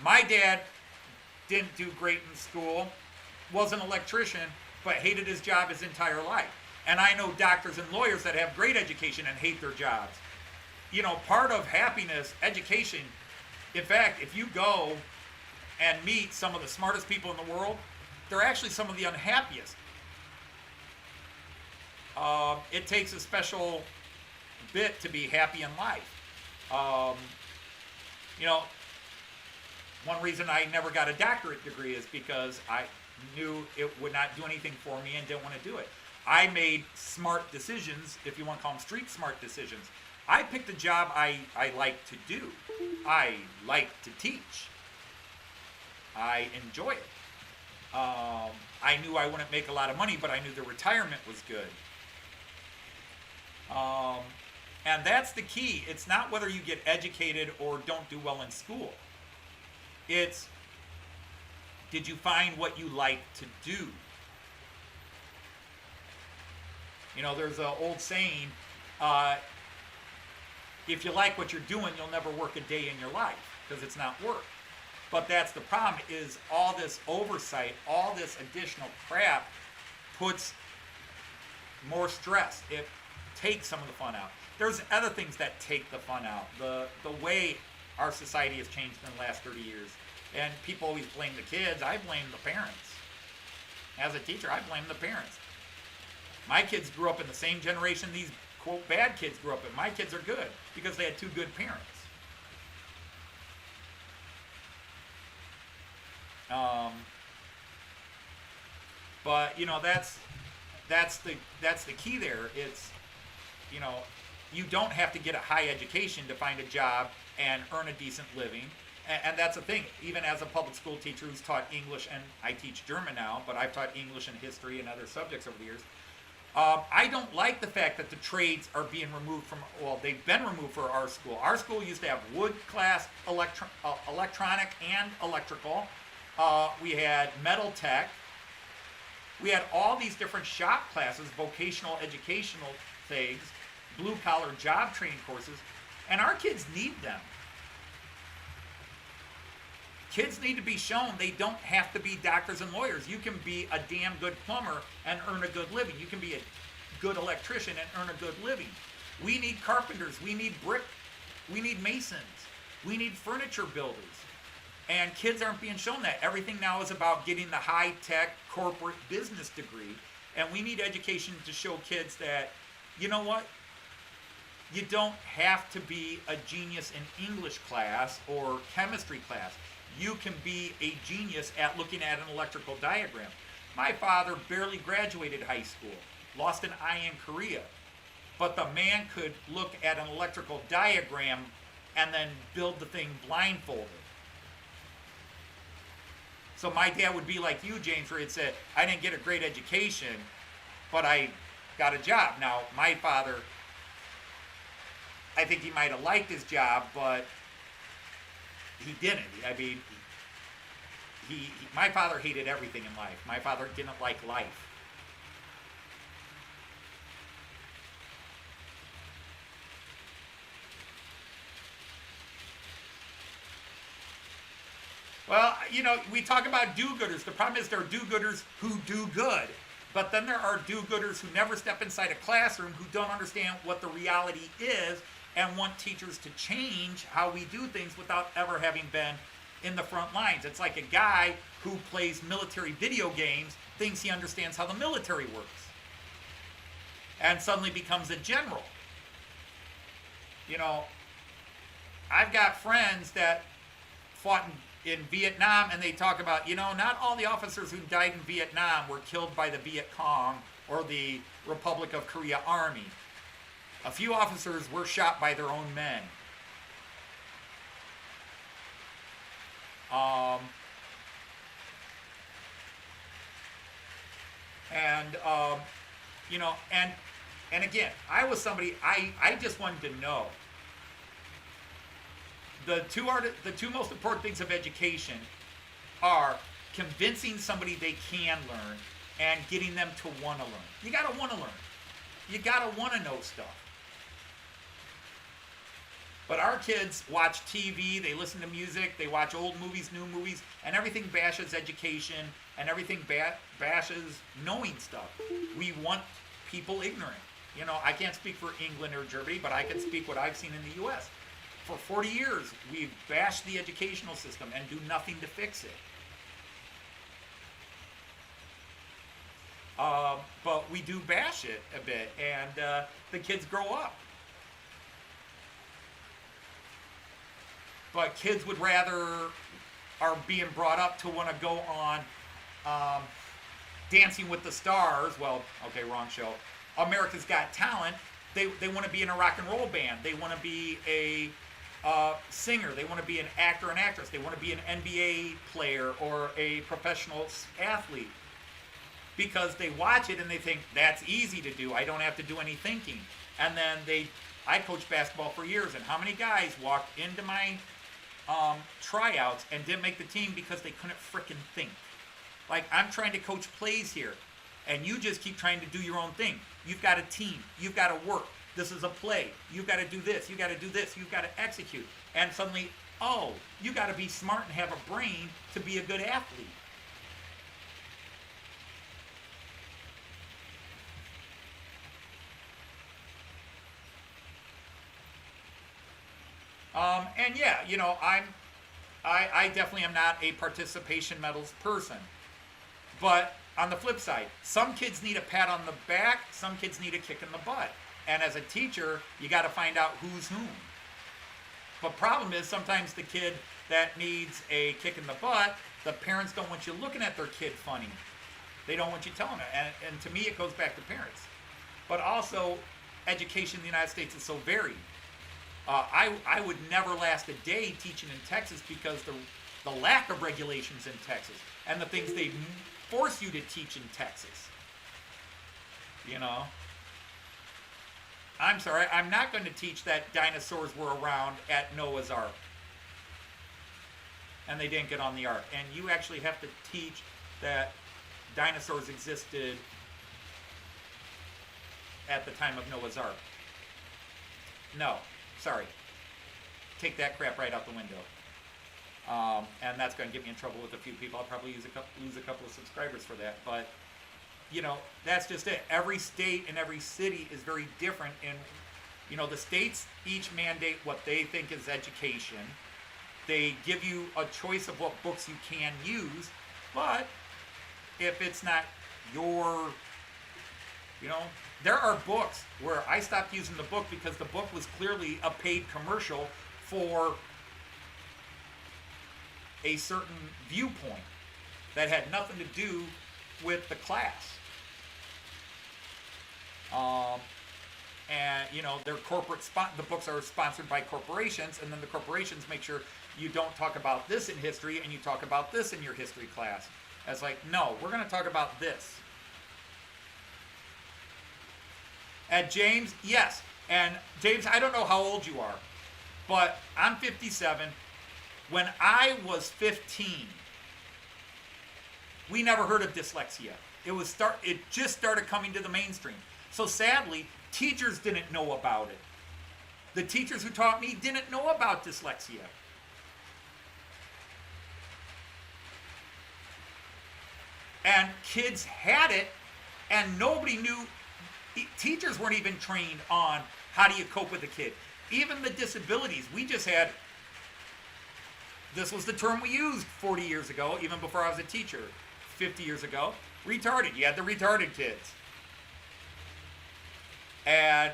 My dad didn't do great in school, was an electrician, but hated his job his entire life. And I know doctors and lawyers that have great education and hate their jobs. Part of happiness, education, in fact, if you go and meet some of the smartest people in the world, they're actually some of the unhappiest. It takes a special bit to be happy in life. One reason I never got a doctorate degree is because I knew it would not do anything for me and didn't want to do it. I made smart decisions, if you want to call them street smart decisions. I picked a job I like to do. I like to teach. I enjoy it. I knew I wouldn't make a lot of money, but I knew the retirement was good. And that's the key. It's not whether you get educated or don't do well in school. It's, did you find what you like to do? There's an old saying, if you like what you're doing, you'll never work a day in your life because it's not work. But that's the problem, is all this oversight, all this additional crap puts more stress. It takes some of the fun out. There's other things that take the fun out. The way our society has changed in the last 30 years. And people always blame the kids. I blame the parents. As a teacher, I blame the parents. My kids grew up in the same generation these, quote, bad kids grew up in. My kids are good because they had 2 good parents. But that's the key there. It's, you don't have to get a high education to find a job and earn a decent living. And that's the thing. Even as a public school teacher who's taught English, and I teach German now, but I've taught English and history and other subjects over the years. I don't like the fact that the trades are being removed from, well, they've been removed for our school. Our school used to have wood class, electronic and electrical. We had metal tech. We had all these different shop classes, vocational educational things, blue collar job training courses, and our kids need them. Kids need to be shown they don't have to be doctors and lawyers. You can be a damn good plumber and earn a good living. You can be a good electrician and earn a good living. We need carpenters. We need we need masons. We need furniture builders. And kids aren't being shown that. Everything now is about getting the high-tech corporate business degree. And we need education to show kids that, you know what? You don't have to be a genius in English class or chemistry class. You can be a genius at looking at an electrical diagram. My father barely graduated high school, lost an eye in Korea, but the man could look at an electrical diagram and then build the thing blindfolded. So my dad would be like you, James, where he'd say, I didn't get a great education, but I got a job. Now, my father, I think he might have liked his job, but he didn't. I mean, my father hated everything in life. My father didn't like life. Well, you know, we talk about do-gooders. The problem is there are do-gooders who do good. But then there are do-gooders who never step inside a classroom, who don't understand what the reality is, and want teachers to change how we do things without ever having been in the front lines. It's like a guy who plays military video games, thinks he understands how the military works, and suddenly becomes a general. You know, I've got friends that fought in Vietnam, and they talk about, you know, not all the officers who died in Vietnam were killed by the Viet Cong or the Republic of Korea Army. A few officers were shot by their own men. You know, and again, I was somebody, I just wanted to know. The two most important things of education are convincing somebody they can learn and getting them to want to learn. You got to want to learn. You got to want to know stuff. But our kids watch TV, they listen to music, they watch old movies, new movies, and everything bashes education, and everything bashes knowing stuff. We want people ignorant. You know, I can't speak for England or Germany, but I can speak what I've seen in the U.S. For 40 years, we've bashed the educational system and do nothing to fix it. But we do bash it a bit, and the kids grow up. But kids would rather are being brought up to want to go on Dancing with the Stars. Well, okay, wrong show. America's Got Talent. They want to be in a rock and roll band. They want to be a singer. They want to be an actor and actress. They want to be an NBA player or a professional athlete. Because they watch it and they think, that's easy to do. I don't have to do any thinking. And then I coached basketball for years, and how many guys walked into my tryouts and didn't make the team because they couldn't frickin' think. Like, I'm trying to coach plays here, and you just keep trying to do your own thing. You've got a team. You've got to work. This is a play. You've got to do this. You've got to do this. You've got to execute. And suddenly, oh, you got to be smart and have a brain to be a good athlete. And yeah, you know, I definitely am not a participation medals person. But on the flip side, some kids need a pat on the back, some kids need a kick in the butt. And as a teacher, you got to find out who's whom. But problem is, sometimes the kid that needs a kick in the butt, the parents don't want you looking at their kid funny. They don't want you telling it. And to me, it goes back to parents. But also, education in the United States is so varied. I would never last a day teaching in Texas because the lack of regulations in Texas and the things they force you to teach in Texas. You know? I'm sorry, I'm not going to teach that dinosaurs were around at Noah's Ark. And they didn't get on the ark. And you actually have to teach that dinosaurs existed at the time of Noah's Ark. No, sorry. Take that crap right out the window. And that's going to get me in trouble with a few people. I'll probably lose a couple of subscribers for that. But, that's just it. Every state and every city is very different. And, the states each mandate what they think is education. They give you a choice of what books you can use. But if it's not your, there are books where I stopped using the book because the book was clearly a paid commercial for a certain viewpoint that had nothing to do with the class. And their the books are sponsored by corporations, and then the corporations make sure you don't talk about this in history and you talk about this in your history class. It's like, no, we're going to talk about this. At James, yes. And James, I don't know how old you are, but I'm 57. When I was 15, we never heard of dyslexia. It just started coming to the mainstream. So sadly, teachers didn't know about it. The teachers who taught me didn't know about dyslexia. And kids had it, and nobody knew. Teachers weren't even trained on how do you cope with a kid. Even the disabilities, we just had, this was the term we used 40 years ago, even before I was a teacher, 50 years ago, retarded. You had the retarded kids. And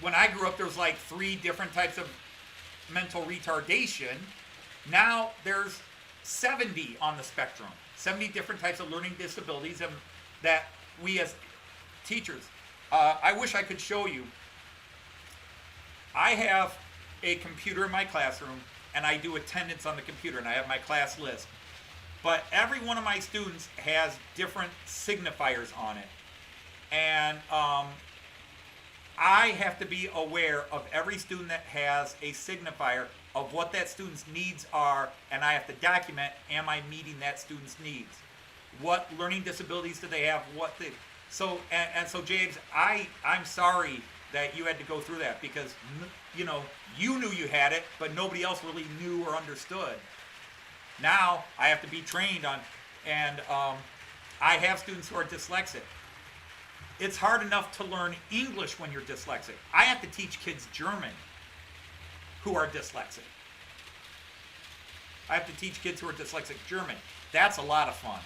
when I grew up, there was like 3 different types of mental retardation. Now there's 70 on the spectrum, 70 different types of learning disabilities that we as teachers, I wish I could show you. I have a computer in my classroom, and I do attendance on the computer, and I have my class list. But every one of my students has different signifiers on it. And I have to be aware of every student that has a signifier of what that student's needs are, and I have to document, am I meeting that student's needs? What learning disabilities do they have? So James, I'm sorry that you had to go through that, because you knew you had it, but nobody else really knew or understood. Now I have to be trained on, and I have students who are dyslexic. It's hard enough to learn English when you're dyslexic. I have to teach kids German who are dyslexic. I have to teach kids who are dyslexic German. That's a lot of fun.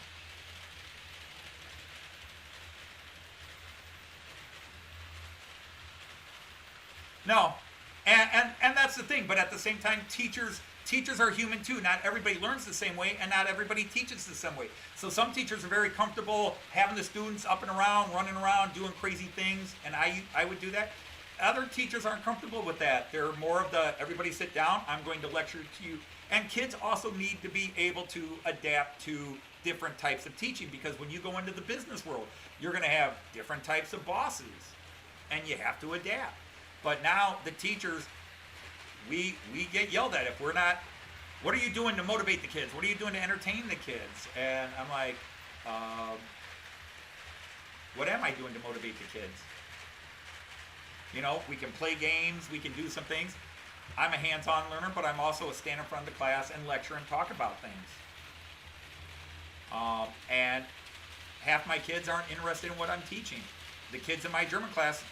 No, and that's the thing. But at the same time, teachers are human too. Not everybody learns the same way, and not everybody teaches the same way. So some teachers are very comfortable having the students up and around, running around, doing crazy things, and I would do that. Other teachers aren't comfortable with that. They're more of the, everybody sit down, I'm going to lecture to you. And kids also need to be able to adapt to different types of teaching, because when you go into the business world, you're going to have different types of bosses, and you have to adapt. But now the teachers, we get yelled at if we're not, what are you doing to motivate the kids? What are you doing to entertain the kids? And I'm like, what am I doing to motivate the kids? We can play games, we can do some things. I'm a hands-on learner, but I'm also a stand in front of the class and lecture and talk about things. And half my kids aren't interested in what I'm teaching. The kids in my German class,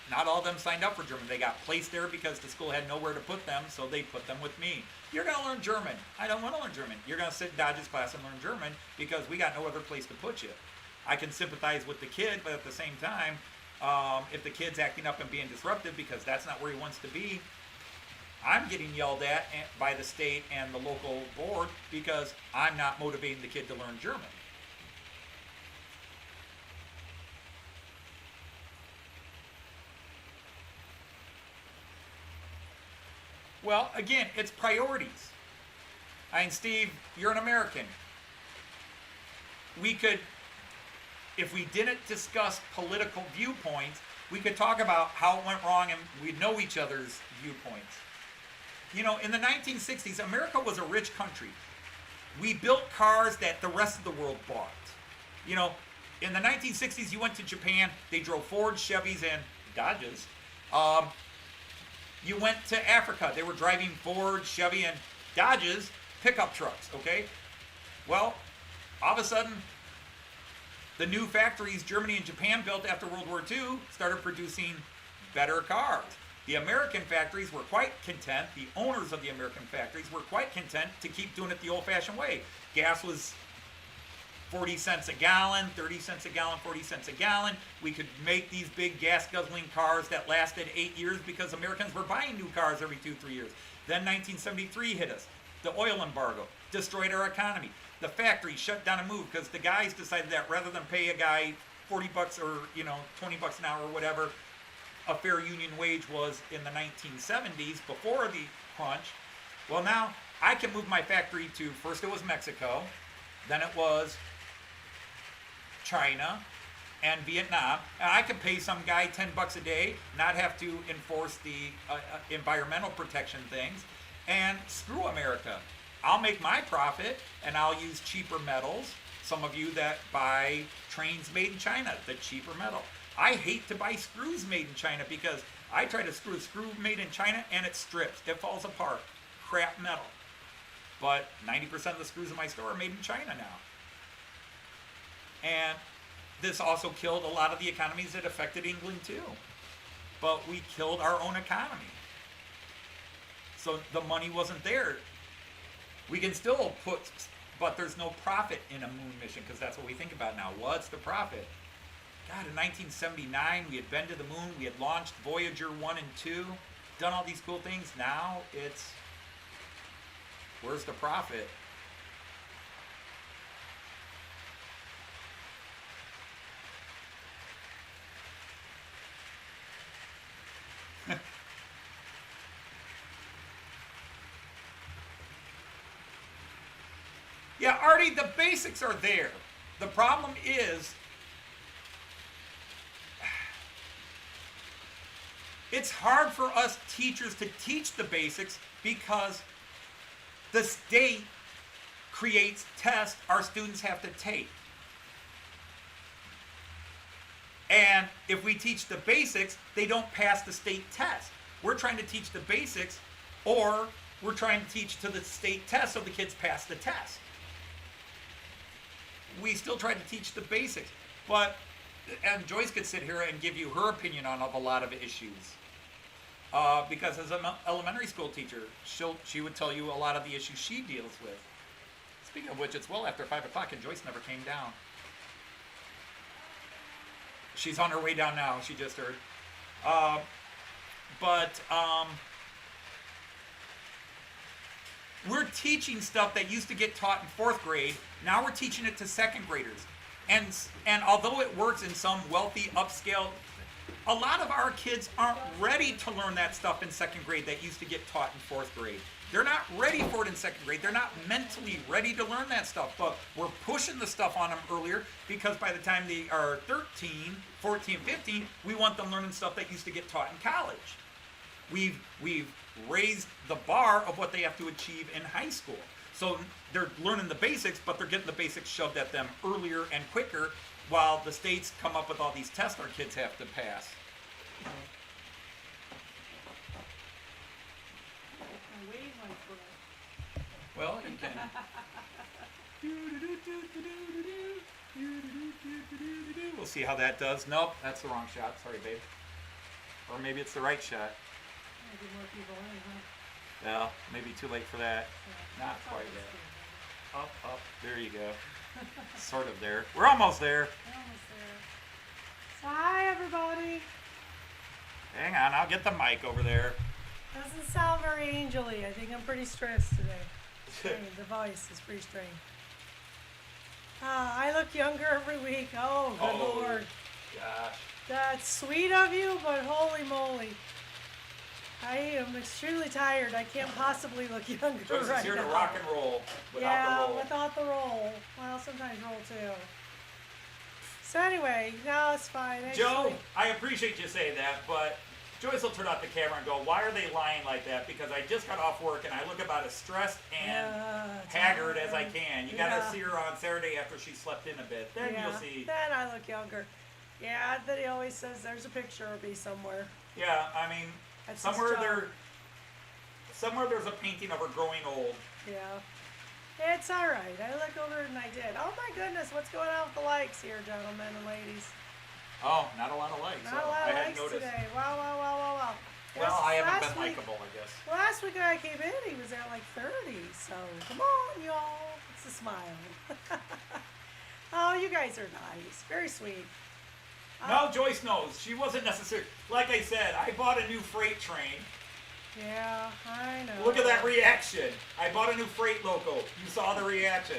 not all of them signed up for German. They got placed there because the school had nowhere to put them, so they put them with me. You're going to learn German. I don't want to learn German. You're going to sit in Dodge's class and learn German because we got no other place to put you. I can sympathize with the kid, but at the same time, if the kid's acting up and being disruptive because that's not where he wants to be, I'm getting yelled at by the state and the local board because I'm not motivating the kid to learn German. Well, again, it's priorities. I mean, Steve, you're an American. We could, if we didn't discuss political viewpoints, we could talk about how it went wrong and we'd know each other's viewpoints. In the 1960s, America was a rich country. We built cars that the rest of the world bought. In the 1960s, you went to Japan, they drove Fords, Chevys, and Dodges. You went to Africa. They were driving Ford, Chevy, and Dodges pickup trucks, okay? Well, all of a sudden, the new factories Germany and Japan built after World War II started producing better cars. The American factories were quite content, the owners of the American factories were quite content to keep doing it the old-fashioned way. Gas was 40 cents a gallon, 30 cents a gallon, 40 cents a gallon. We could make these big gas-guzzling cars that lasted 8 years because Americans were buying new cars every 2-3 years. Then 1973 hit us. The oil embargo destroyed our economy. The factory shut down and moved because the guys decided that rather than pay a guy 40 bucks or 20 bucks an hour or whatever a fair union wage was in the 1970s before the crunch, well, now I can move my factory to, first it was Mexico, then it was China and Vietnam, and I could pay some guy 10 bucks a day, not have to enforce the environmental protection things, and screw America. I'll make my profit and I'll use cheaper metals. Some of you that buy trains made in China, the cheaper metal. I hate to buy screws made in China because I try to screw a screw made in China and it strips, it falls apart, crap metal. But 90% of the screws in my store are made in China now. And this also killed a lot of the economies that affected England too. But we killed our own economy. So the money wasn't there. We can still put, but there's no profit in a moon mission because that's what we think about now. What's the profit? God, in 1979, we had been to the moon. We had launched Voyager 1 and 2, done all these cool things. Now it's, where's the profit? Yeah, Artie, the basics are there. The problem is, it's hard for us teachers to teach the basics because the state creates tests our students have to take. And if we teach the basics, they don't pass the state test. We're trying to teach the basics, or we're trying to teach to the state test so the kids pass the test. We still try to teach the basics, and Joyce could sit here and give you her opinion on a lot of issues. Because as an elementary school teacher, she would tell you a lot of the issues she deals with. Speaking of which, it's well after 5 o'clock and Joyce never came down. She's on her way down now, she just heard. We're teaching stuff that used to get taught in 4th grade. Now we're teaching it to 2nd graders. And although it works in some wealthy, upscale, a lot of our kids aren't ready to learn that stuff in 2nd grade that used to get taught in 4th grade. They're not ready for it in 2nd grade. They're not mentally ready to learn that stuff. But we're pushing the stuff on them earlier because by the time they are 13, 14, 15, we want them learning stuff that used to get taught in college. We've raised the bar of what they have to achieve in high school. So they're learning the basics, but they're getting the basics shoved at them earlier and quicker, while the states come up with all these tests our kids have to pass. Well, you can. We'll see how that does. Nope, that's the wrong shot. Sorry, babe. Or maybe it's the right shot. Maybe more people in, huh? Well, maybe too late for that. Yeah. Not quite yet. Up, up. There you go. Sort of there. We're almost there. We're almost there. So, hi, everybody. Hang on, I'll get the mic over there. Doesn't sound very angel-y. I think I'm pretty stressed today. The voice is pretty strange. I look younger every week. Oh, good Lord. Gosh. That's sweet of you, but holy moly. I am extremely tired. I can't possibly look younger Joyce right is here now. to rock and roll without Yeah, the roll. without the roll. Well, sometimes roll too. So anyway, no, it's fine. Joe, I appreciate you saying that, but Joyce will turn off the camera and go, why are they lying like that? Because I just got off work and I look about as stressed and haggard as I can. You gotta see her on Saturday after she slept in a bit. Then you'll see. Then I look younger. Yeah, that he always says there's a picture of me somewhere. Yeah, I mean, That's his Somewhere job. there's a painting of her growing old. Yeah. It's all right. I look over and I did. Oh my goodness, what's going on with the likes here, gentlemen and ladies? Oh, not a lot of likes. Not a Oh, lot I of hadn't likes noticed. today. Wow. Well, I haven't last been week- likable, I guess. Last week I came in, he was at like 30. So come on, y'all. It's a smile. Oh, you guys are nice. Very sweet. No, Joyce knows. She wasn't necessary. Like I said, I bought a new freight train. Yeah, I know. Look at that reaction. I bought a new freight loco. You saw the reaction.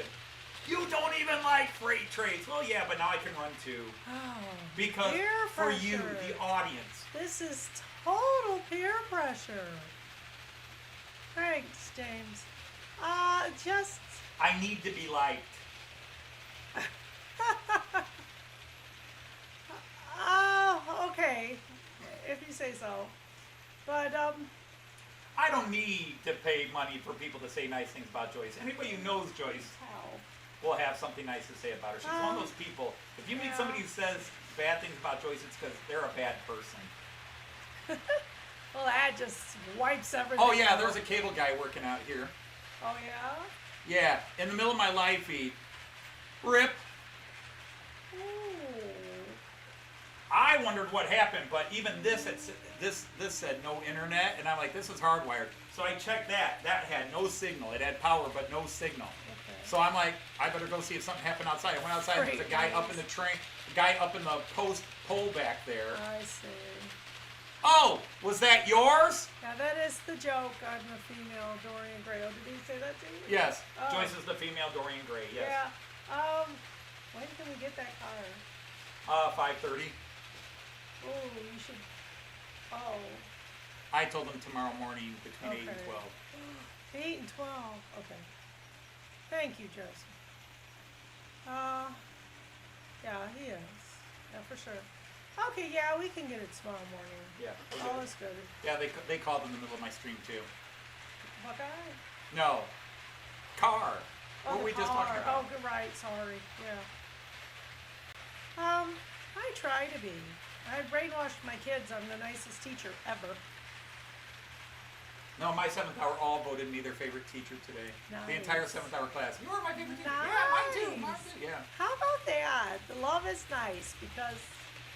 You don't even like freight trains. Well, yeah, but now I can run too. Oh, Because peer for you, pressure. the audience. This is total peer pressure. Thanks, James. Just. I need to be liked. Oh, okay. If you say so. But, I don't need to pay money for people to say nice things about Joyce. Anybody who knows Joyce how? will have something nice to say about her. She's one of those people. If you meet Yeah. somebody who says bad things about Joyce, it's because they're a bad person. Well, that just wipes everything Oh yeah, out. there's a cable guy working out here. Oh, yeah? Yeah, in the middle of my live feed. Rip. Ooh. I wondered what happened, but even this said no internet, and I'm like, this is hardwired. So I checked that. That had no signal. It had power, but no signal. Okay. So I'm like, I better go see if something happened outside. I went outside. There's a Great, guy nice. up in the train, a guy up in the post pole back there. I see. Oh, was that yours? Now, that is the joke on the female Dorian Gray. Oh, did he say that to you? Yes. Oh. Joyce is the female Dorian Gray. Yes. Yeah. When can we get that car? 5:30. Oh, you should. Oh. I told him tomorrow morning between 8 and Okay. 12. 8 and 12. Okay. Thank you, Joseph. Yeah, he is. Yeah, for sure. Okay, yeah, we can get it tomorrow morning. Yeah. we'll Oh, get it. that's good. Yeah, they called in the middle of my stream too. What guy? No. Car. Oh, What were we just talking car. about? Oh, good, right. Sorry. Yeah. I try to be. I brainwashed my kids. I'm the nicest teacher ever. No, my 7th hour all voted me their favorite teacher today. The entire Nice. 7th hour class. You are my favorite teacher. Yeah, mine too. Mine Nice. too. Yeah. How about that? The love is nice because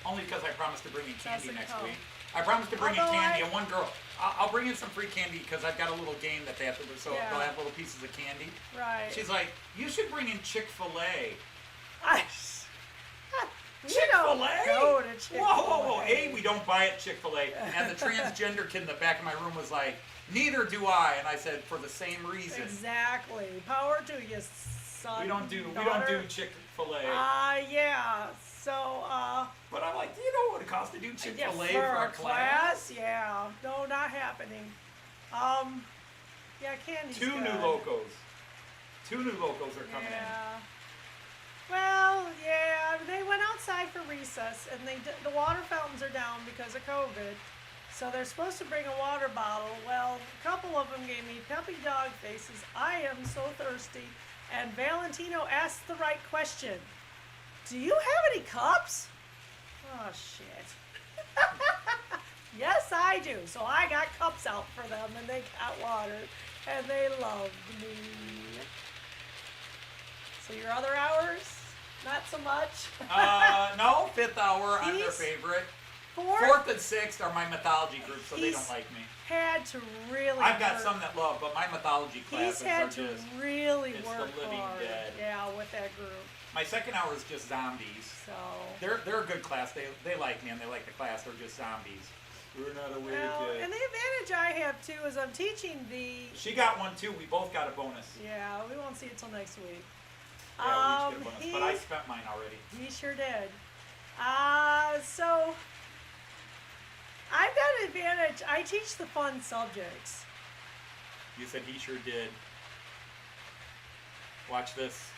Only because I promised to bring in candy Doesn't next count. week. I promised to bring in Although candy, and one girl, I'll bring in some free candy because I've got a little game that they have to do, so Yeah. they'll have little pieces of candy. right. She's like, you should bring in Chick-fil-A. I, we Chick-fil-A? don't go to Chick-fil-A. Whoa. A, we don't buy at Chick-fil-A. And the transgender kid in the back of my room was like, neither do I. And I said, for the same reason. Exactly. Power to you, son. We don't do daughter. Chick-fil-A. Yeah. So, But I'm like, do you know what it costs to do Chick-fil-A yeah, for a class? Yeah. No, not happening. Yeah, candy's Two good. new locos. Two new locos are coming in. Yeah. Well, yeah, they went outside for recess, and the water fountains are down because of COVID. So they're supposed to bring a water bottle. Well, a couple of them gave me puppy dog faces. I am so thirsty. And Valentino asked the right question. Do you have any cups? Oh, shit. Yes, I do. So I got cups out for them, and they got water, and they loved me. So your other hours, not so much. No, 5th hour, I'm their He's- favorite. 4th 4th and 6th are my mythology group, so they He's don't like me. had to really. I've got work. some that love, but my mythology He's classes are had to just. really it's the work living hard. dead. Yeah, with that group. My 2nd hour is just zombies. So. They're a good class. They like me and they like the class. They're just zombies. We're not awake Well, yet. and the advantage I have too is I'm teaching the. She got one too. We both got a bonus. Yeah, we won't see it till next week. Yeah, we each get a bonus. But I spent mine already. He sure did. So I've got an advantage. I teach the fun subjects. You said he sure did. Watch this.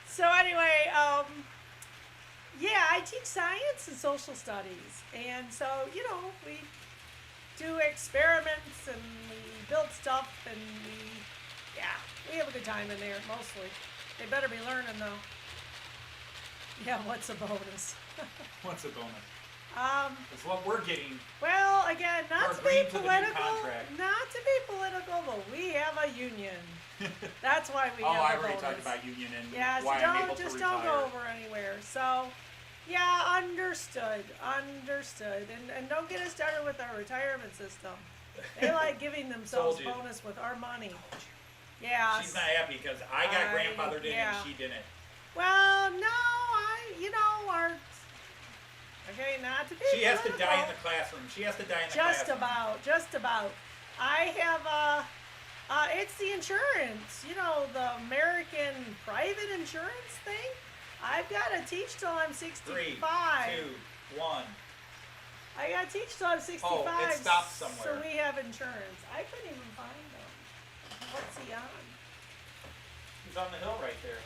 So anyway, yeah, I teach science and social studies, and so we do experiments and we build stuff and we have a good time in there mostly. They better be learning though. Yeah, what's a bonus? What's a bonus? Um, It's what we're getting. well, again, not We're to be agreeing to the new political, contract. not to be political, but we have a union. That's why we Oh, have I a already bonus. talked about union and Yeah, so why I'm able don't to just retire. don't go over anywhere. So, yeah, understood, and don't get us started with our retirement system. They like giving themselves Told you. bonus with our money. Yeah. She's not happy because I got grandfathered in yeah. and she didn't. Well, no, our. Okay, not to be. She has to political. die in the classroom. She has to die in the classroom. Just about. I have it's the insurance. The American private insurance thing. I've got to teach till I'm 65. 3, 2, 1. I got to teach till I'm 65. Oh, it stopped somewhere. So we have insurance. I couldn't even find them. What's he on? He's on the hill right there.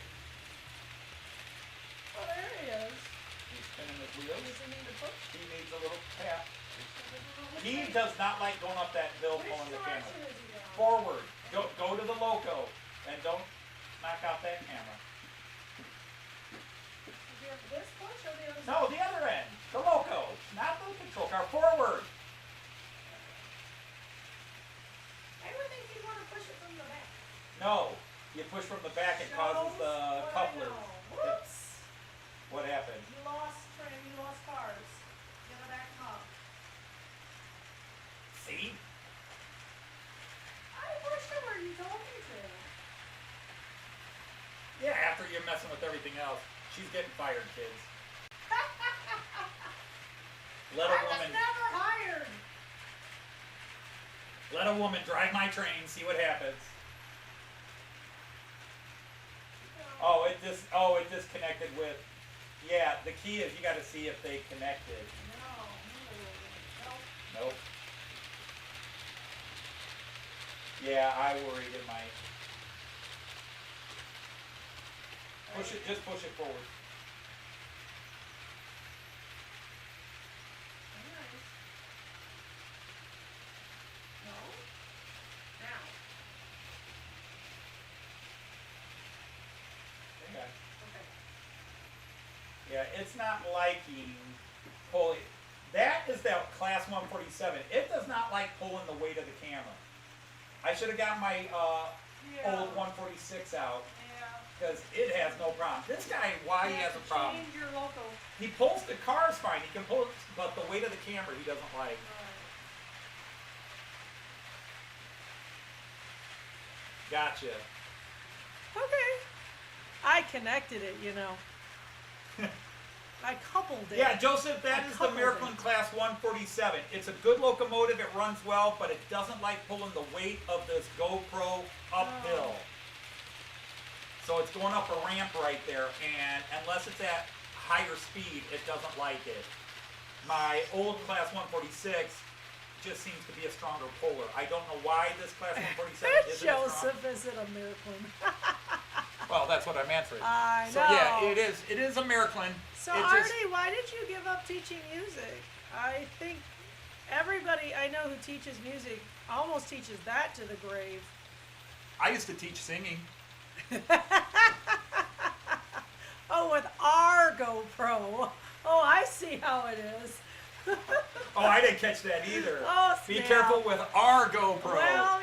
Oh, there he is. He's spinning his wheels. Does he need a push? He needs a little tap. He does not like going up that hill Which pulling the camera. direction is he going? Forward. Go to the loco and don't knock out that camera. Do you have this push or the other side? No, the other end. The loco. Not the control car. Forward. I would think you'd want to push it from the back. No. You push from the back, it causes the Shows what I coupler. know. Whoops. What happened? You lost cars. You gotta back them up. See? I pushed it where you told me to. Yeah, after you're messing with everything else. She's getting fired, kids. Let I a was woman never hired. let a woman drive my train, see what happens. Oh, it disconnected with. Yeah, the key is you got to see if they connected. No. Nope. Yeah, I worried it might. Just push it forward. Nice. No. Now. Yeah. Okay. Yeah, it's not liking pulling. That is that class 147. It does not like pulling the weight of the camera. I should have got my old 146 out Yeah. because it has no problem. This guy, why he has a problem? Change your loco. He pulls the cars fine. He can pull it, but the weight of the camera he doesn't like. Gotcha. Okay. I connected it, I coupled it. Yeah, Joseph, that is the coupled Miracle in it. Class 147. It's a good locomotive. It runs well, but it doesn't like pulling the weight of this GoPro uphill. So it's going up a ramp right there, and unless it's at higher speed, it doesn't like it. My old Class 146 just seems to be a stronger puller. I don't know why this Class 147 isn't as strong. Joseph, is it a miracle? Well, that's what I meant for it. I So know. yeah, it is a Miracle. So Artie, why did you give up teaching music? I think everybody I know who teaches music almost teaches that to the grave. I used to teach singing. Oh, with our GoPro. Oh, I see how it is. Oh, I didn't catch that either. Oh, Be snap. careful with our GoPro. Well,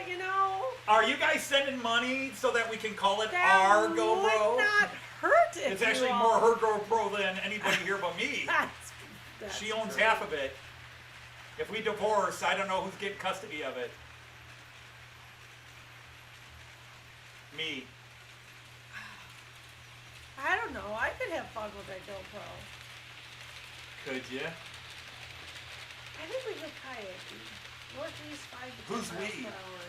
Are you guys sending money so that we can call it that our would GoPro? not hurt if It's you actually all- more her GoPro than anybody here but me. That's She owns true. half of it. If we divorce, I don't know who's getting custody of it. Me. I don't know. I could have fun with that GoPro. Could you? I think we go kayaking. Northeast 5 to 10 Who's miles we? per hour.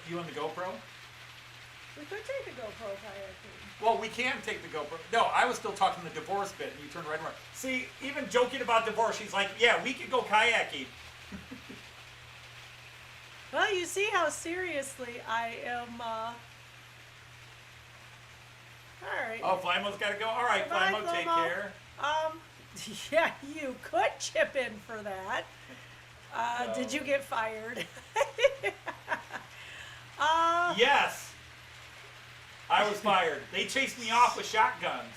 You and the GoPro? We could take the GoPro kayaking. Well, we can take the GoPro. No, I was still talking the divorce bit, and you turned right around. See, even joking about divorce, she's like, yeah, we could go kayaking. Well, you see how seriously I am. All right. Oh, Flymo's got to go? All right, Bye, Flymo, take Flymo. care. Yeah, you could chip in for that. Did you get fired? Yes. I was fired. They chased me off with shotguns.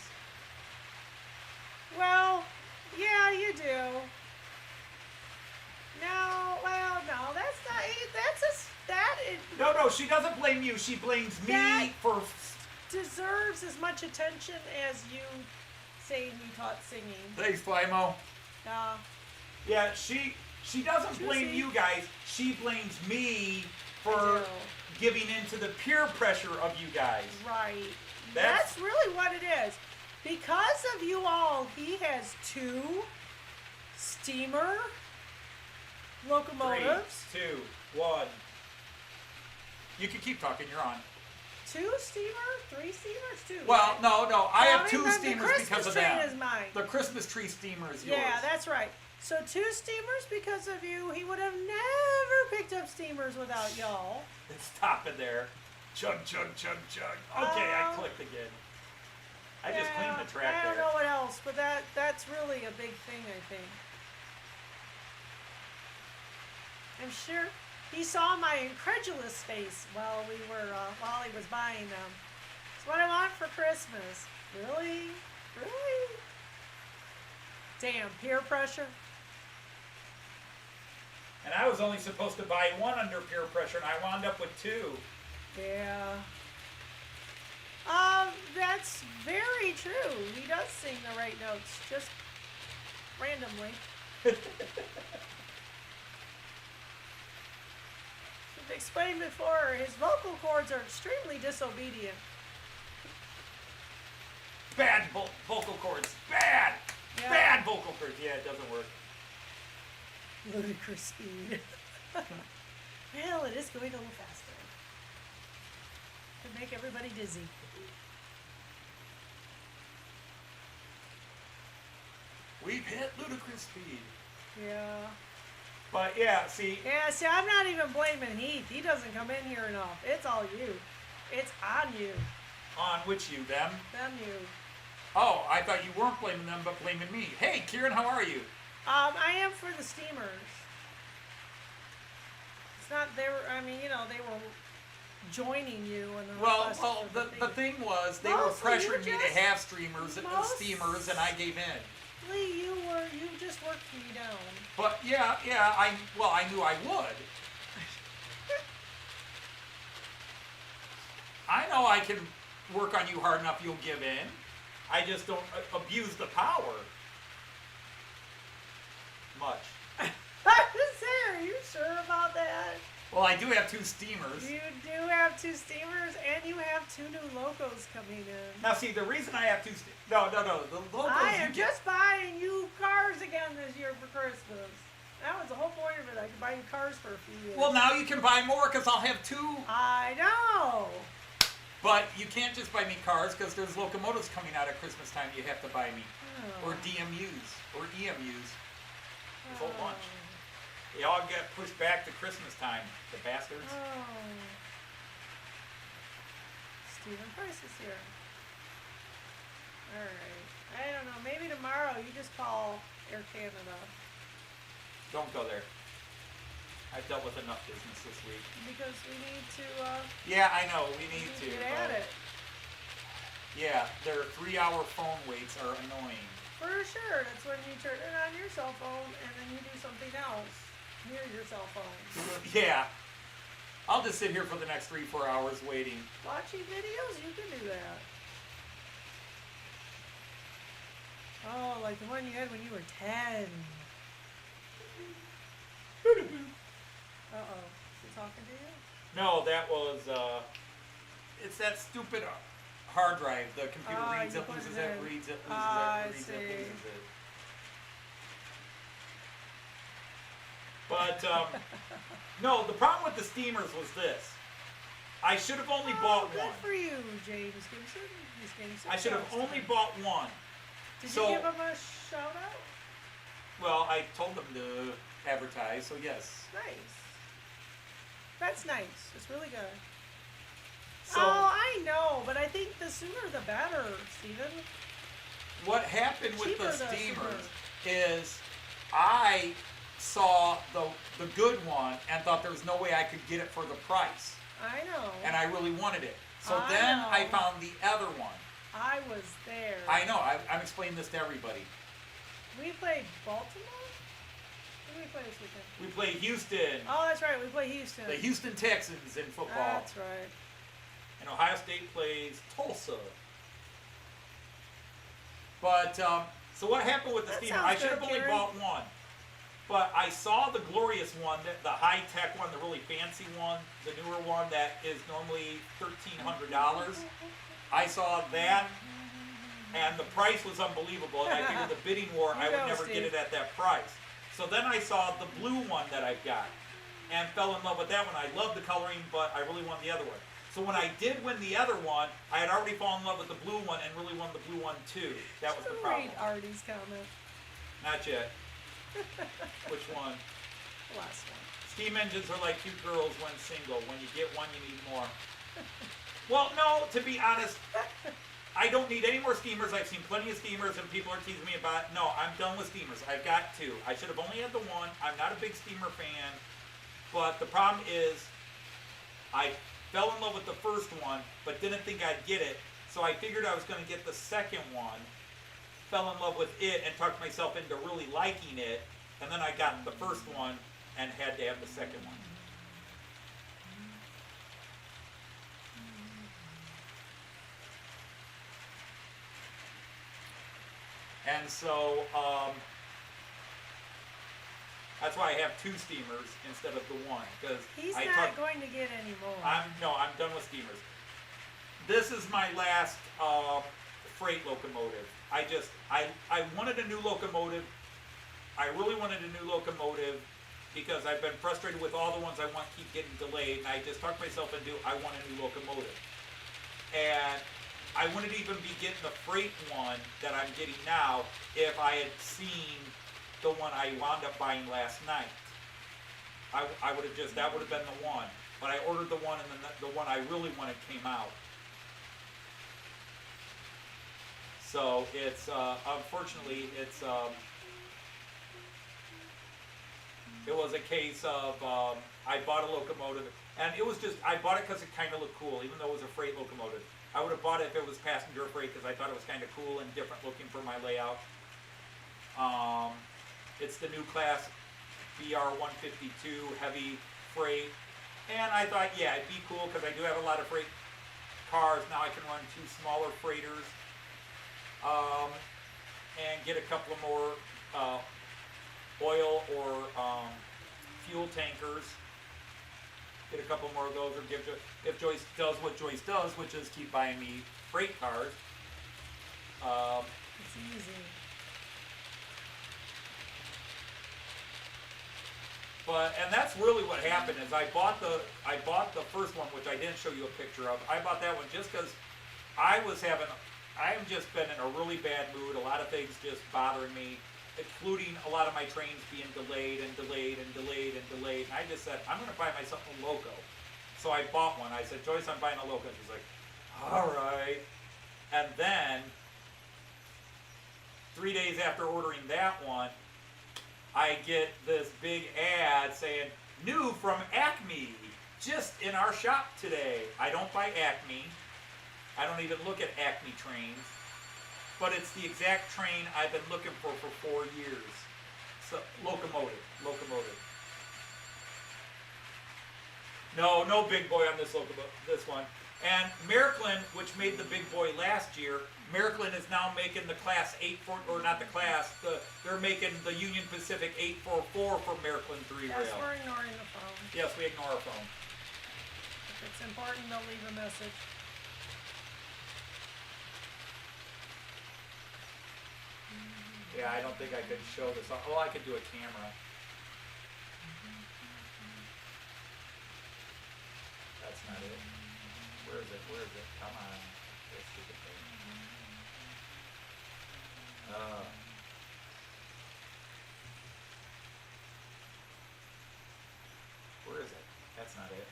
No, she doesn't blame you. She blames me That for. deserves as much attention as you saying you taught singing. Thanks, Flymo. Yeah. Yeah, she doesn't blame Choo-Choo. you guys. She blames me I for do. giving into the peer pressure of you guys. Right. That's- That's really what it is. Because of you all, he has 2 steamer locomotives. 3, 2, 1. You can keep talking. You're on. 2 steamer? 3 steamers? 2. Well, right? no. I have 2 then steamers the Christmas because of train them. is mine. The Christmas tree steamer is yours. Yeah, that's right. So 2 steamers because of you. He would have never picked up steamers without y'all. Stop it there. Chug, chug, chug, chug. Okay, I clicked again. I just cleaned the track I don't there. know what else, but that's really a big thing, I think. I'm sure he saw my incredulous face while he was buying them. It's what I want for Christmas. Really? Really? Damn, peer pressure. And I was only supposed to buy 1 under peer pressure, and I wound up with 2. Yeah. That's very true. He does sing the right notes, just randomly. I've explained before, his vocal cords are extremely disobedient. Bad vocal cords. Bad. Yeah. Bad vocal cords. Yeah, it doesn't work. Ludicrous speed. Well, it is going a little faster. Could make everybody dizzy. We've hit ludicrous speed. Yeah. But yeah, see, Yeah, see, I'm not even blaming Heath. He doesn't come in here enough. It's all you. It's on you. on which you, them? Them you. Oh, I thought you weren't blaming them, but blaming me. Hey, Kieran, how are you? I am for the steamers. It's not, they were joining you in the Well, request for the thing was, they Mostly were you pressuring me just- to have steamers, and I gave in. Lee, you just worked me down. But yeah, I knew I would. I know I can work on you hard enough, you'll give in. I just don't abuse the power much. I was there. Are you sure about that? Well, I do have 2 steamers. You do have 2 steamers, and you have 2 new locos coming in. Now, see, the reason I have 2 no, the locos I you am get. just buying you cars again this year for Christmas. That was the whole point of it. I could buy you cars for a few years. Well, now you can buy more because I'll have 2. I know. But you can't just buy me cars because there's locomotives coming out at Christmas time. You have to buy me, Oh. or DMUs, or EMUs. It's whole bunch. Oh. They all get pushed back to Christmas time. The bastards. Oh. Stephen Price is here. Alright. I don't know. Maybe tomorrow you just call Air Canada. Don't go there. I've dealt with enough business this week. Because we need to, Yeah, I know. We need to. get at it. Yeah, their 3-hour phone waits are annoying. For sure. That's when you turn it on your cell phone and then you do something else near your cell phone. Yeah. I'll just sit here for the next 3-4 hours waiting. Watching videos, you can do that. Oh, like the one you had when you were 10. Uh-oh. Is he talking to you? No, that was, it's that stupid hard drive. The computer reads you it, put loses it it, in. reads it, loses I it, reads it, see. loses it. But, no, the problem with the steamers was this. I should have only bought good one. for you, James Gibson. He's getting some I should have shout-outs only today. bought one. Did so- you give him a shout out? Well, I told them to advertise, so yes. Nice. That's nice. It's really good. So Oh, I know, but I think the sooner the better, Steven. what happened with Cheaper the the steamers is I saw the good one and thought there was no way I could get it for the price. I know. And I really wanted it. So I then know. I found the other one. I was there. I know, I'm explaining this to everybody. We played Baltimore? Who do we play this weekend? We play Houston. Oh, that's right. We play Houston. The Houston Texans in football. That's right. And Ohio State plays Tulsa. But, so what happened with the That steamer? sounds I should have good, only Karen. bought one. But I saw the glorious one, the high-tech one, the really fancy one, the newer one that is normally $1,300. I saw that, and the price was unbelievable. And I figured the bidding war, I would never get it at that price. So then I saw the blue one that I've got, and fell in love with that one. I love the coloring, but I really want the other one. So when I did win the other one, I had already fallen in love with the blue one and really won the blue one too. That was the problem. Read Artie's comment. Not yet. Which one? The last one. Steam engines are like cute girls when single. When you get one, you need more. Well, no, to be honest, I don't need any more steamers. I've seen plenty of steamers and people are teasing me about it. No, I'm done with steamers. I've got two. I should have only had the one. I'm not a big steamer fan. But the problem is, I fell in love with the first one, but didn't think I'd get it. So I figured I was going to get the second one, fell in love with it, and talked myself into really liking it. And then I got the first one and had to have the second one. And so, that's why I have two steamers instead of the one, because He's not going to get any more. I'm done with steamers. This is my last freight locomotive. I wanted a new locomotive. I really wanted a new locomotive because I've been frustrated with all the ones I want keep getting delayed, and I just talked myself into I want a new locomotive. And I wouldn't even be getting the freight one that I'm getting now if I had seen the one I wound up buying last night. I would have that would have been the one. But I ordered the one, and then the one I really wanted came out. So it's, unfortunately, it's, it was a case of, I bought a locomotive, and it was just, I bought it because it kind of looked cool, even though it was a freight locomotive. I would have bought it if it was passenger freight because I thought it was kind of cool and different looking for my layout. It's the new class BR-152 heavy freight, and I thought, yeah, it'd be cool because I do have a lot of freight cars. Now I can run two smaller freighters, and get a couple of more oil or fuel tankers. Get a couple more of those, or if Joyce does what Joyce does, which is keep buying me freight cars. It's easy. And that's really what happened is I bought the first one, which I didn't show you a picture of. I bought that one just because I've just been in a really bad mood. A lot of things just bothering me, including a lot of my trains being delayed and delayed and delayed and delayed. And I just said, I'm going to buy myself a loco. So I bought one. I said, Joyce, I'm buying a loco. She's like, all right. And then 3 days after ordering that one, I get this big ad saying, new from Acme, just in our shop today. I don't buy Acme. I don't even look at Acme trains. But it's the exact train I've been looking for 4 years. So, locomotive. No big boy on this one. And Miraklin, which made the big boy last year, Miraklin is now making the Class 844, or not the Class, they're making the Union Pacific 844 for Miraklin 3 Yes, rail. we're ignoring the phone. Yes, we ignore our phone. If it's important, they'll leave a message. Yeah, I don't think I could show this. Oh, I could do a camera. That's not it. Where is it? Come on. This stupid thing. Where is it? That's not it.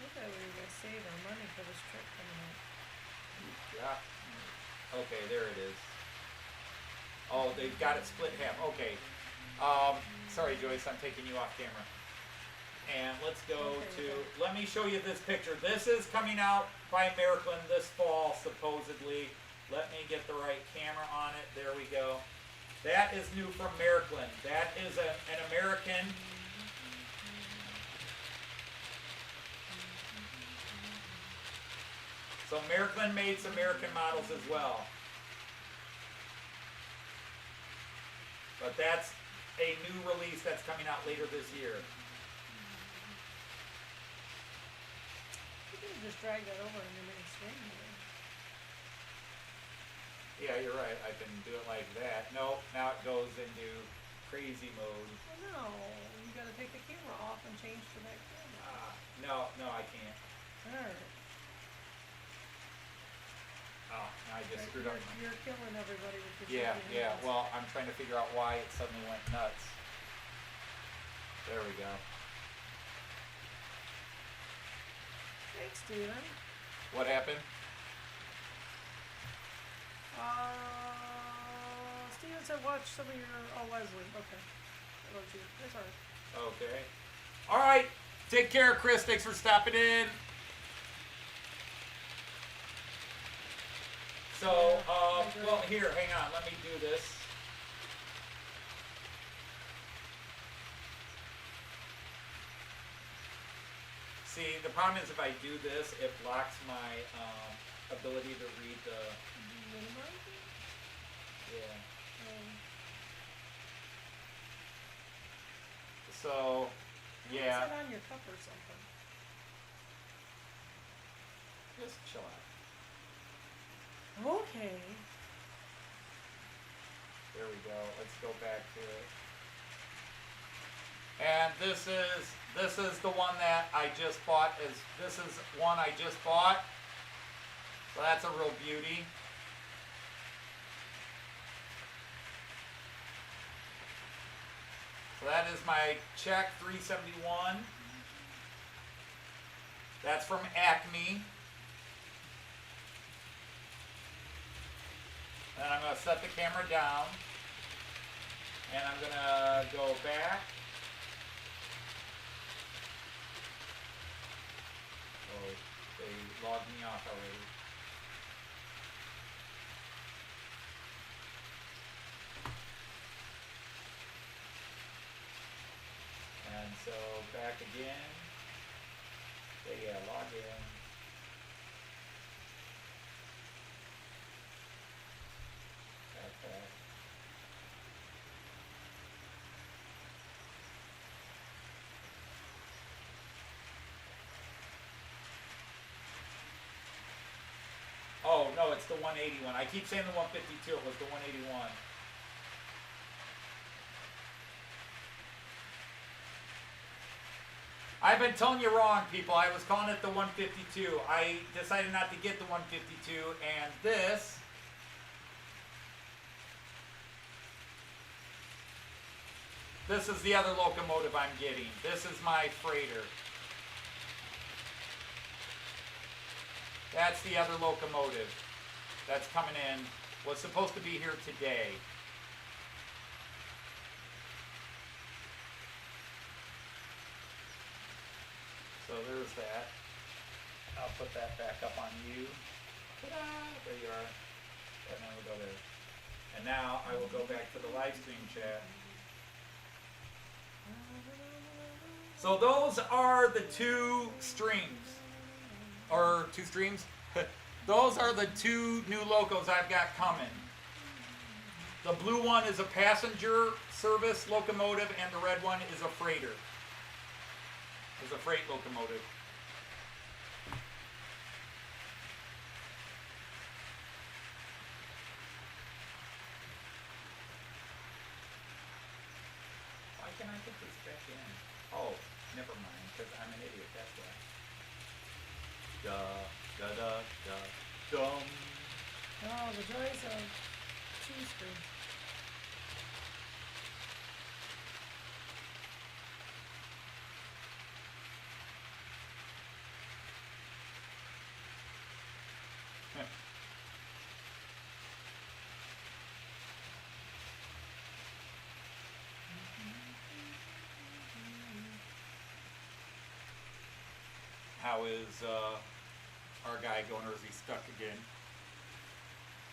I thought we were going to save our money for this trip coming up. Yeah. Okay, there it is. Oh, they've got it split in half. Okay. Sorry, Joyce, I'm taking you off camera. And let's go Okay, to, okay. let me show you this picture. This is coming out by American this fall, supposedly. Let me get the right camera on it. There we go. That is new from American. That is an American. So American made some American models as well. But that's a new release that's coming out later this year. You could have just dragged that over and then made a swing here. Yeah, you're right. I can do it like that. No, now it goes into crazy mode. Well, no, you got to take the camera off and change to that camera. No, I can't. Alright. Oh, now I just screwed up. You're killing everybody with your Yeah, freaking yeah. hands. Well, I'm trying to figure out why it suddenly went nuts. There we go. Thanks, Steven. What happened? Steven said watch some of your, Leslie. Okay. That was you. That's alright. Okay. All right. Take care, Chris. Thanks for stopping in. So, well, here, hang on. Let me do this. See, the problem is if I do this, it blocks my ability to read the. Minimize it? Yeah. Um, So, yeah. Is it on your cup or something? Just chill out. Okay. There we go. Let's go back to it. And this is the one that I just bought. This is one I just bought. So that's a real beauty. So that is my Czech 371. That's from Acme. And I'm going to set the camera down. And I'm going to go back. Oh, they logged me off already. And so back again. Yeah, log in. Back. Oh, no, it's the 181. I keep saying the 152. It was the 181. I've been telling you wrong, people. I was calling it the 152. I decided not to get the 152, and this is the other locomotive I'm getting. This is my freighter. That's the other locomotive that's coming in. Was supposed to be here today. So there's that. I'll put that back up on you. Ta-da! There you are. And then we'll go there. And now I will go back to the live stream chat. So those are the two streams. Or two streams? Those are the two new locos I've got coming. The blue one is a passenger service locomotive and the red one is a freighter. Is a freight locomotive. Why can't I get this back in? Oh, never mind, because I'm an idiot, that's why. Dum. Oh, the joys of two screen. How is our guy going, or is he stuck again?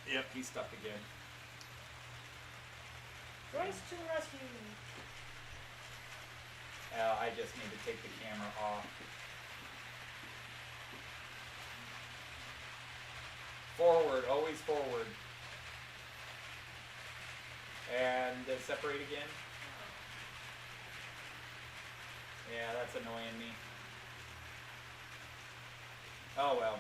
Yep, he's stuck again. Race to the rescue. I just need to take the camera off. Forward, always forward. And separate again. Yeah, that's annoying me. Oh well.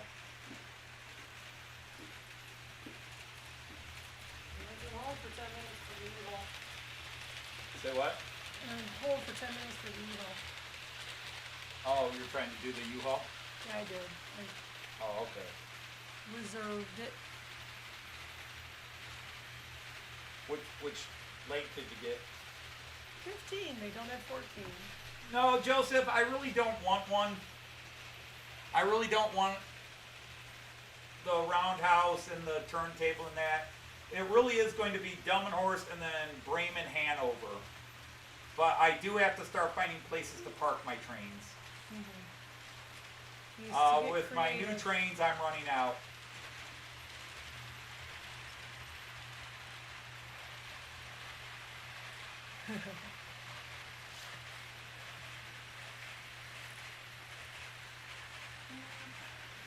Hold for 10 minutes for the U-Haul. Say what? And hold for 10 minutes for the U-Haul. Oh, you're trying to do the U-Haul? Yeah, I did. I Oh, okay. reserved it. Which length did you get? 15. They don't have 14. No, Joseph, I really don't want one. I really don't want the roundhouse and the turntable and that. It really is going to be Delmenhorst and then Bremen Hanover. But I do have to start finding places to park my trains. With my new trains, I'm running out.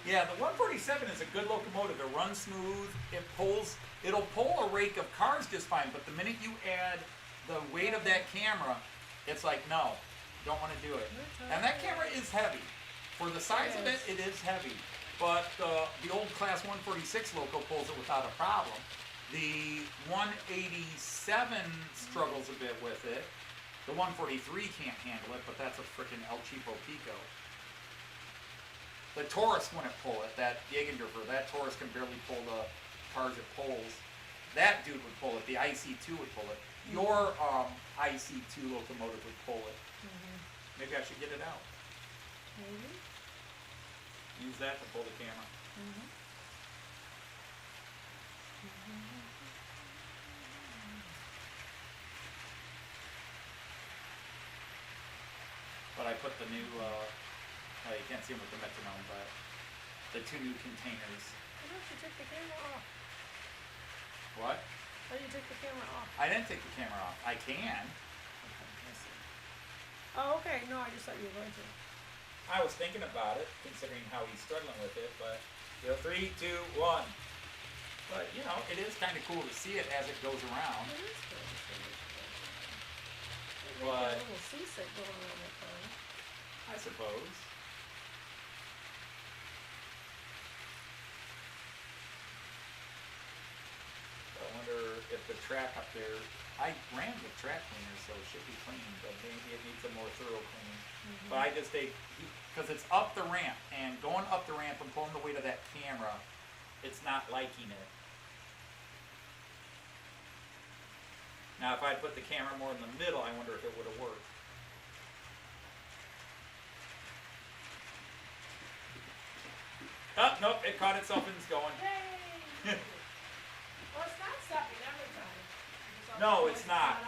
Yeah, the 147 is a good locomotive. It runs smooth. It'll pull a rake of cars just fine. But the minute you add the weight of that camera, it's like, no, don't want to do it. And that camera is heavy. For the size of it, it is heavy. But the old Class 146 loco pulls it without a problem. The 187 struggles a bit with it. The 143 can't handle it, but that's a freaking El Cheapo Pico. The Taurus wouldn't pull it, that Jägendorfer, that Taurus can barely pull the cars it pulls. That dude would pull it, the IC2 would pull it. Your IC2 locomotive would pull it. Maybe I should get it out. Maybe. Use that to pull the camera. But I put the new, well, you can't see them with the metronome, but the two new containers. Why don't you take the camera off? What? Why don't you take the camera off? I didn't take the camera off. I can. Oh, okay. No, I just thought you were going to. I was thinking about it, considering how he's struggling with it, but, 3, 2, 1. But, it is kind of cool to see it as it goes around. It is good. It But- a little seasick going around that thing. I suppose. I wonder if the track up there, I ran with track cleaner, so it should be clean, but maybe it needs a more thorough clean. But I just because it's up the ramp, and going up the ramp and pulling the weight of that camera, it's not liking it. Now, if I put the camera more in the middle, I wonder if it would have worked. Oh, nope, it caught itself and it's going. Yay! Well, it's not stopping every time. No, it's not.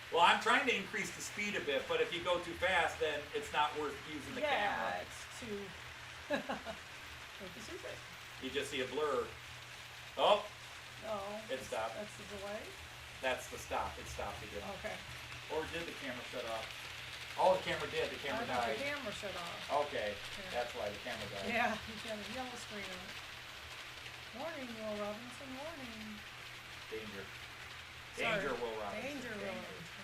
Well, I'm trying to increase the speed a bit, but if you go too fast, then it's not worth using the camera. Yeah, it's too. Take a secret. You just see a blur. Oh, Oh. It stopped. That's the delay? that's the stop. It stopped again. Okay. Or did the camera shut off? Oh, the camera did. The camera I thought died. the camera shut off. Okay, Yeah. that's why the camera died. Yeah, he's got a yellow screen on it. Morning, Will Robinson, morning. Danger. Sorry. Danger, Will Robinson. Danger, Will Robinson.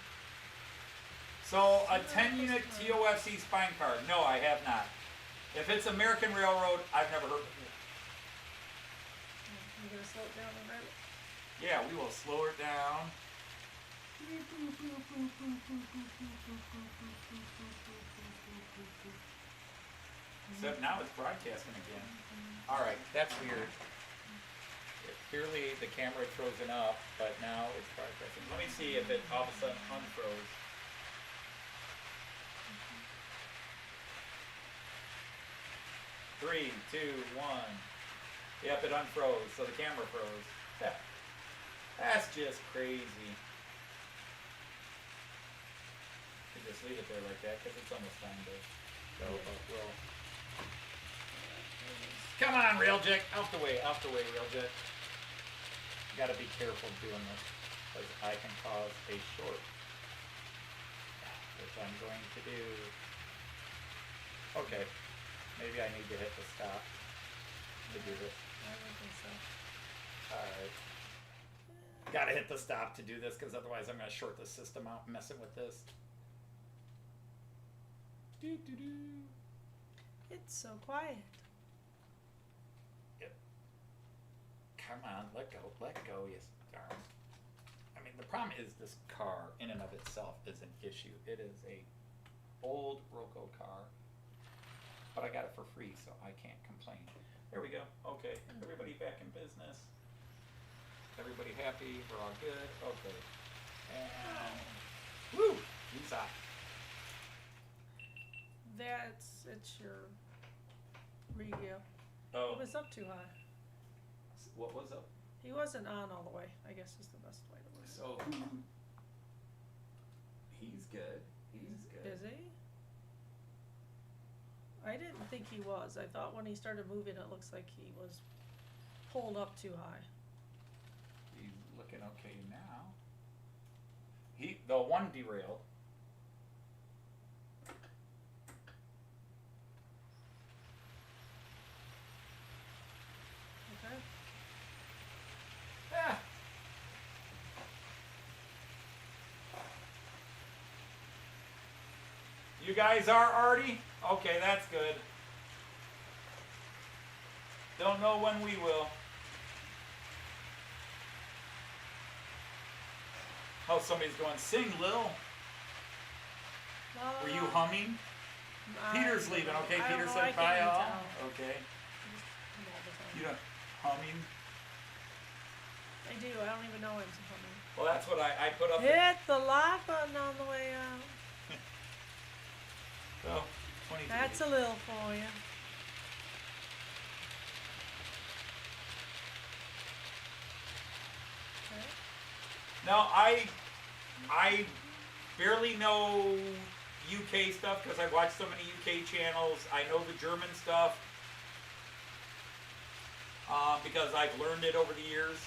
So, a 10-unit TOFC spine card. No, I have not. If it's American Railroad, I've never heard of it. You gonna slow it down a bit? Yeah, we will slow it down. Except now it's broadcasting again. Alright, that's weird. Clearly the camera had frozen up, but now it's broadcasting. Let me see if it all of a sudden unfroze. Three, two, one. Yep, it unfroze, so the camera froze. That's just crazy. You just leave it there like that because it's almost time to go, but we'll Come on, Railjet. Out the way, Railjet. Gotta be careful doing this, because I can cause a short, which I'm going to do. Okay, maybe I need to hit the stop to do this. I don't think so. Alright. Gotta hit the stop to do this, because otherwise I'm gonna short the system out messing with this. Doo-doo-doo. It's so quiet. Yep. Come on, let go, yes, darn. I mean, the problem is this car, in and of itself, is an issue. It is a old Roco car, but I got it for free, so I can't complain. There we go. Okay, everybody back in business. Everybody happy? We're all good? Okay. And woo! He's off. It's your radio. Oh, It was up too high. what was up? He wasn't on all the way, I guess is the best way to word it. So he's good. He's good. Is he? I didn't think he was. I thought when he started moving, it looks like he was pulled up too high. He's looking okay now. The one derailed. Okay. Ah. You guys are Artie? Okay, that's good. Don't know when we will. Oh, somebody's going, sing, Lil. Were you humming? Peter's leaving. Okay, Peter said bye all. Okay. You don't humming? I do. I don't even know I'm humming. Well, that's what I put up. Hit the lock button on the way out. So, 23. That's a little for you. Okay. Now, I barely know UK stuff because I watch so many UK channels. I know the German stuff because I've learned it over the years.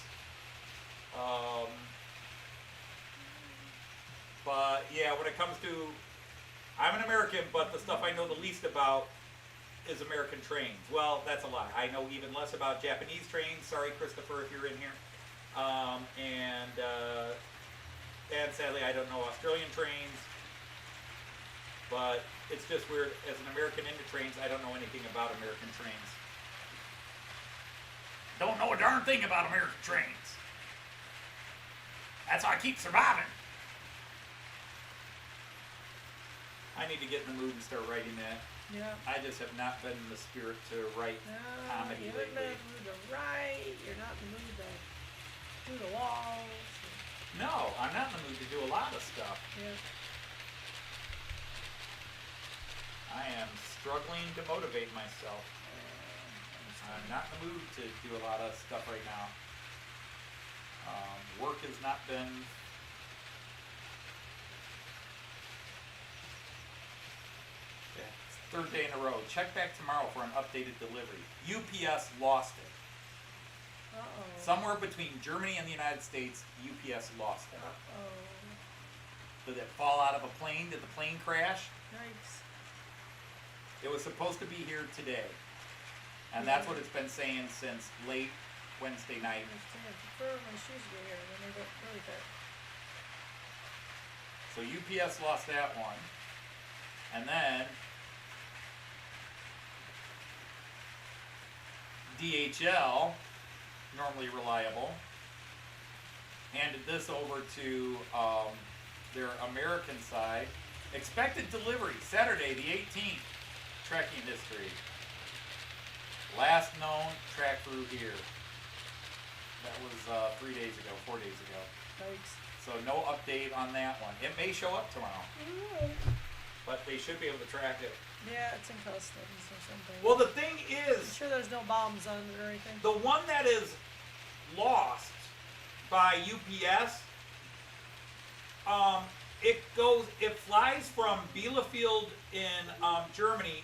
But yeah, when it comes to, I'm an American, but the stuff I know the least about is American trains. Well, that's a lie. I know even less about Japanese trains. Sorry, Christopher, if you're in here. And sadly, I don't know Australian trains. But it's just weird. As an American into trains, I don't know anything about American trains. Don't know a darn thing about American trains. That's how I keep surviving. I need to get in the mood and start writing that. Yeah. I just have not been in the spirit to write comedy You're not in lately. the mood to write. You're not in the mood to do the walls. No, I'm not in the mood to do a lot of stuff. Yeah. I am struggling to motivate myself. I'm not in the mood to do a lot of stuff right now. Work has not been. Yeah, it's the third day in a row. Check back tomorrow for an updated delivery. UPS lost it. Uh-oh. Somewhere between Germany and the United States, UPS lost it. Uh-oh. Did it fall out of a plane? Did the plane crash? Yikes. It was supposed to be here today. And that's what it's been saying since late Wednesday night. I prefer my shoes to here when they don't really fit. So UPS lost that one. And then DHL, normally reliable, handed this over to their American side. Expected delivery Saturday the 18th. Tracking history. Last known track through here. That was 4 days ago. Yikes. So no update on that one. It may show up tomorrow, Ooh. but they should be able to track it. Yeah, it's in customs or something. Well, the thing I'm is, sure there's no bombs on it or anything. the one that is lost by UPS, it flies from Bielefeld in Germany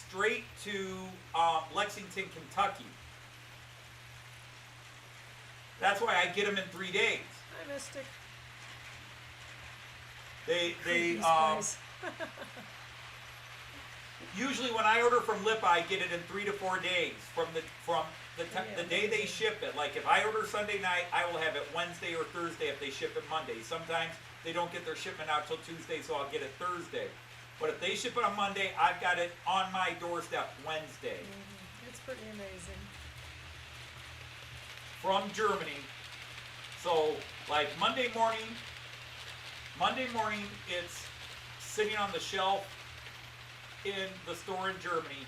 straight to Lexington, Kentucky. That's why I get them in 3 days. Hi, Mystic. They These guys. usually when I order from Lipa, I get it in 3 to 4 days from the day they ship it. Like if I order Sunday night, I will have it Wednesday or Thursday if they ship it Monday. Sometimes they don't get their shipment out till Tuesday, so I'll get it Thursday. But if they ship it on Monday, I've got it on my doorstep Wednesday. It's pretty amazing. From Germany. So like Monday morning it's sitting on the shelf in the store in Germany,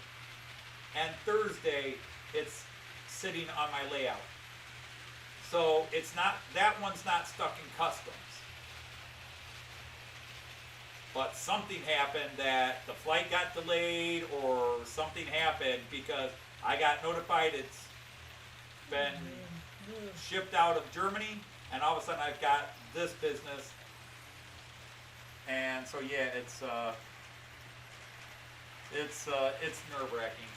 and Thursday it's sitting on my layout. So it's not, that one's not stuck in customs. But something happened that the flight got delayed or something happened because I got notified it's been shipped out of Germany, and all of a sudden I've got this business. And so yeah, it's nerve-wracking.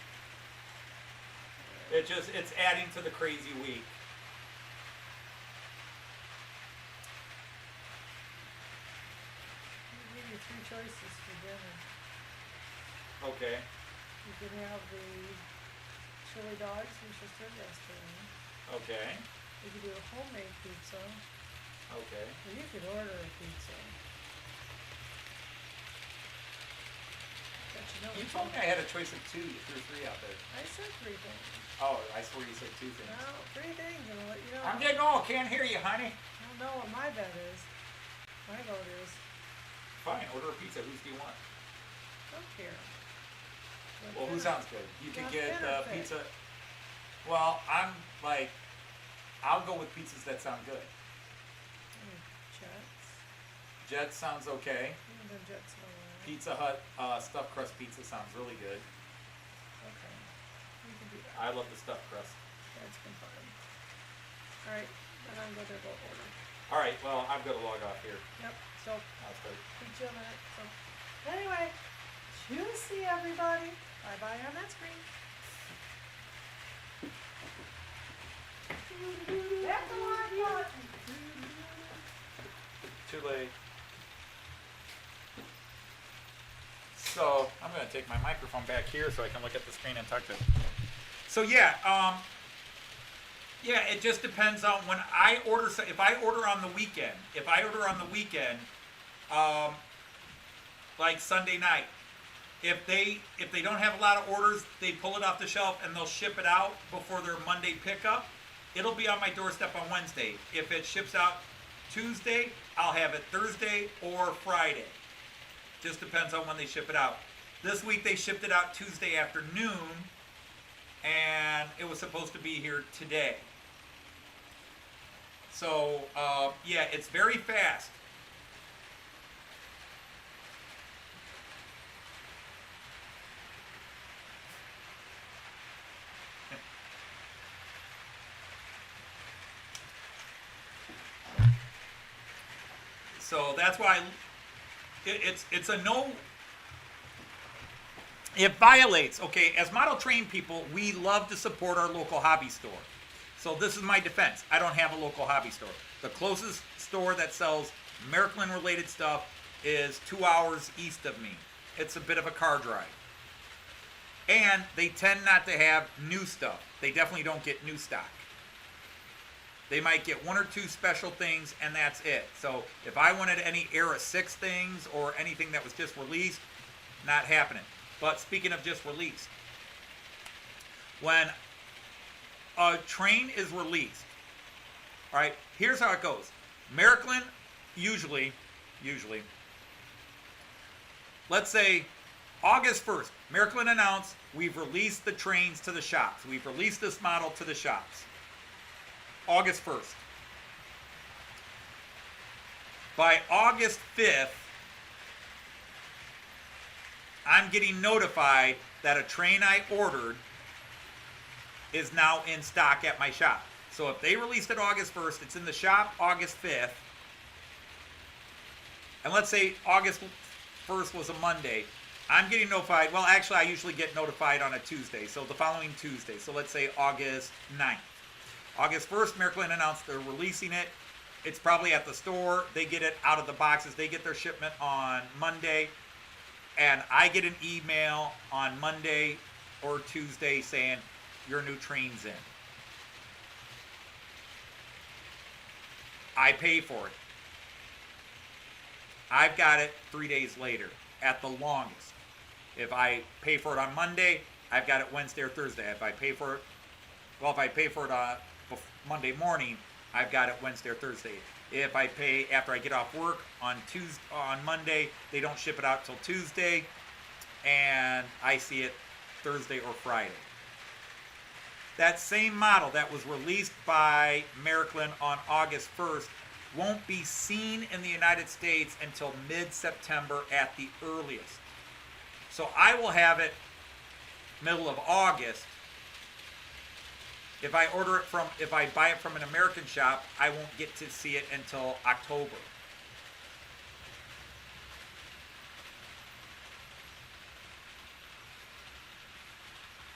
It's adding to the crazy week. I'll give you 3 choices for dinner. Okay. You can have the chili dogs we just did yesterday. Okay. You could do a homemade pizza, Okay. or you could order a pizza. But you know You what told me I had a choice of 2. You threw 3 out there. I said 3 things. Oh, I swear you said 2 things. No, 3 things, and I'll let you know. I'm getting old. Can't hear you, honey. I don't know what my bet is. My vote is. Fine. Order a pizza. Whose do you want? Don't care. Well, who sounds good? You could Not get benefit. pizza. Well, I'm like, I'll go with pizzas that sound good. Jets. Jets sounds okay. We haven't done Jets in a while. Pizza Hut stuffed crust pizza sounds really good. Okay. We can do that. I love the stuffed crust. That's been fun. Alright, then I'm going to go order. All right. Well, I'm gonna log off here. Yep, so, That's good. speak to you in a minute. So, anyway, juicy everybody. Bye-bye on that screen. Hit the like button. Too late. So I'm going to take my microphone back here so I can look at the screen and talk to it. So yeah, it just depends on when I order. If I order on the weekend, like Sunday night, if they don't have a lot of orders, they pull it off the shelf and they'll ship it out before their Monday pickup. It'll be on my doorstep on Wednesday. If it ships out Tuesday, I'll have it Thursday or Friday. Just depends on when they ship it out. This week they shipped it out Tuesday afternoon, and it was supposed to be here today. So, yeah, it's very fast. So that's why it's a no. It violates. Okay, as model train people, we love to support our local hobby store. So this is my defense. I don't have a local hobby store. The closest store that sells American related stuff is 2 hours east of me. It's a bit of a car drive. And they tend not to have new stuff. They definitely don't get new stock. They might get 1 or 2 special things, and that's it. So if I wanted any Era 6 things or anything that was just released, not happening. But speaking of just released, when a train is released, all right, here's how it goes. American, usually, let's say August 1st, American announced we've released the trains to the shops. We've released this model to the shops. August 1st. By August 5th, I'm getting notified that a train I ordered is now in stock at my shop. So if they released it August 1st, it's in the shop August 5th. And let's say August 1st was a Monday. I'm getting notified. Well, actually, I usually get notified on a Tuesday. So the following Tuesday. So let's say August 9th. August 1st, Miracle announced they're releasing it. It's probably at the store. They get it out of the boxes. They get their shipment on Monday. And I get an email on Monday or Tuesday saying, your new train's in. I pay for it. I've got it 3 days later at the longest. If I pay for it on Monday, I've got it Wednesday or Thursday. If I pay for it on Monday morning, I've got it Wednesday or Thursday. If I pay after I get off work on Monday, they don't ship it out till Tuesday, and I see it Thursday or Friday. That same model that was released by Miracle on August 1st won't be seen in the United States until mid-September at the earliest. So I will have it middle of August. If I buy it from an American shop, I won't get to see it until October.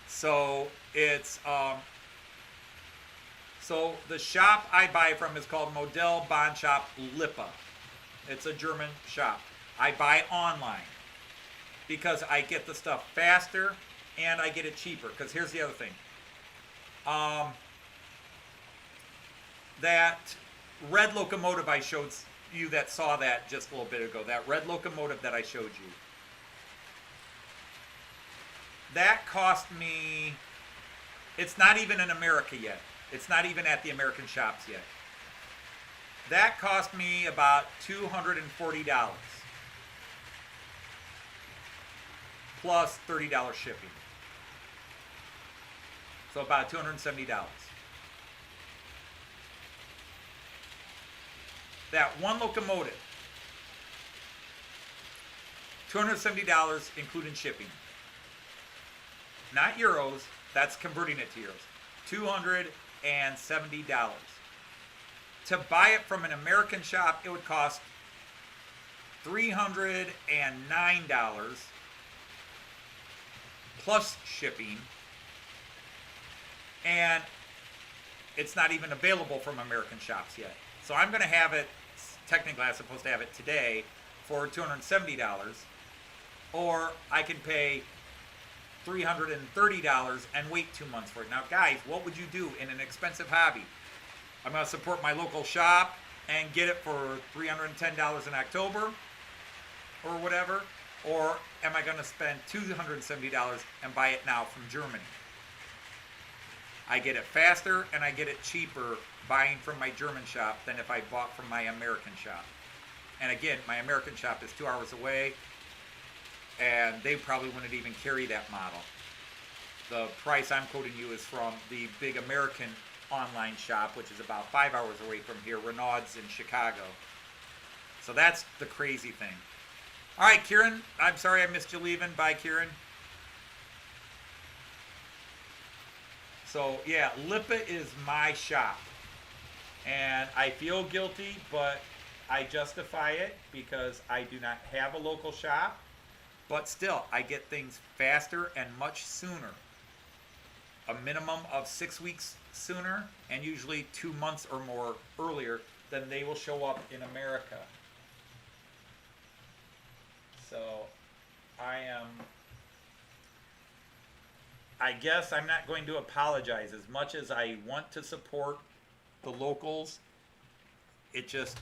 So it's so the shop I buy from is called Modell Bond Shop Lippe. It's a German shop. I buy online because I get the stuff faster and I get it cheaper. Because here's the other thing. That red locomotive I showed you that saw that just a little bit ago, that red locomotive that I showed you, that cost me, it's not even in America yet. It's not even at the American shops yet. That cost me about $240 plus $30 shipping. So about $270. That one locomotive, $270 including shipping. Not euros, that's converting it to euros. $270. To buy it from an American shop, it would cost $309 plus shipping. And it's not even available from American shops yet. So I'm going to have it, technically I'm supposed to have it today for $270, or I can pay $330 and wait 2 months for it. Now guys, what would you do in an expensive hobby? I'm going to support my local shop and get it for $310 in October or whatever, or am I going to spend $270 and buy it now from Germany? I get it faster and I get it cheaper buying from my German shop than if I bought from my American shop. And again, my American shop is 2 hours away, and they probably wouldn't even carry that model. The price I'm quoting you is from the big American online shop, which is about 5 hours away from here, Renaud's in Chicago. So that's the crazy thing. All right, Kieran, I'm sorry I missed you leaving. Bye, Kieran. So yeah, Lippe is my shop. And I feel guilty, but I justify it because I do not have a local shop. But still, I get things faster and much sooner. A minimum of 6 weeks sooner, and usually 2 months or more earlier than they will show up in America. So I guess I'm not going to apologize. As much as I want to support the locals, it just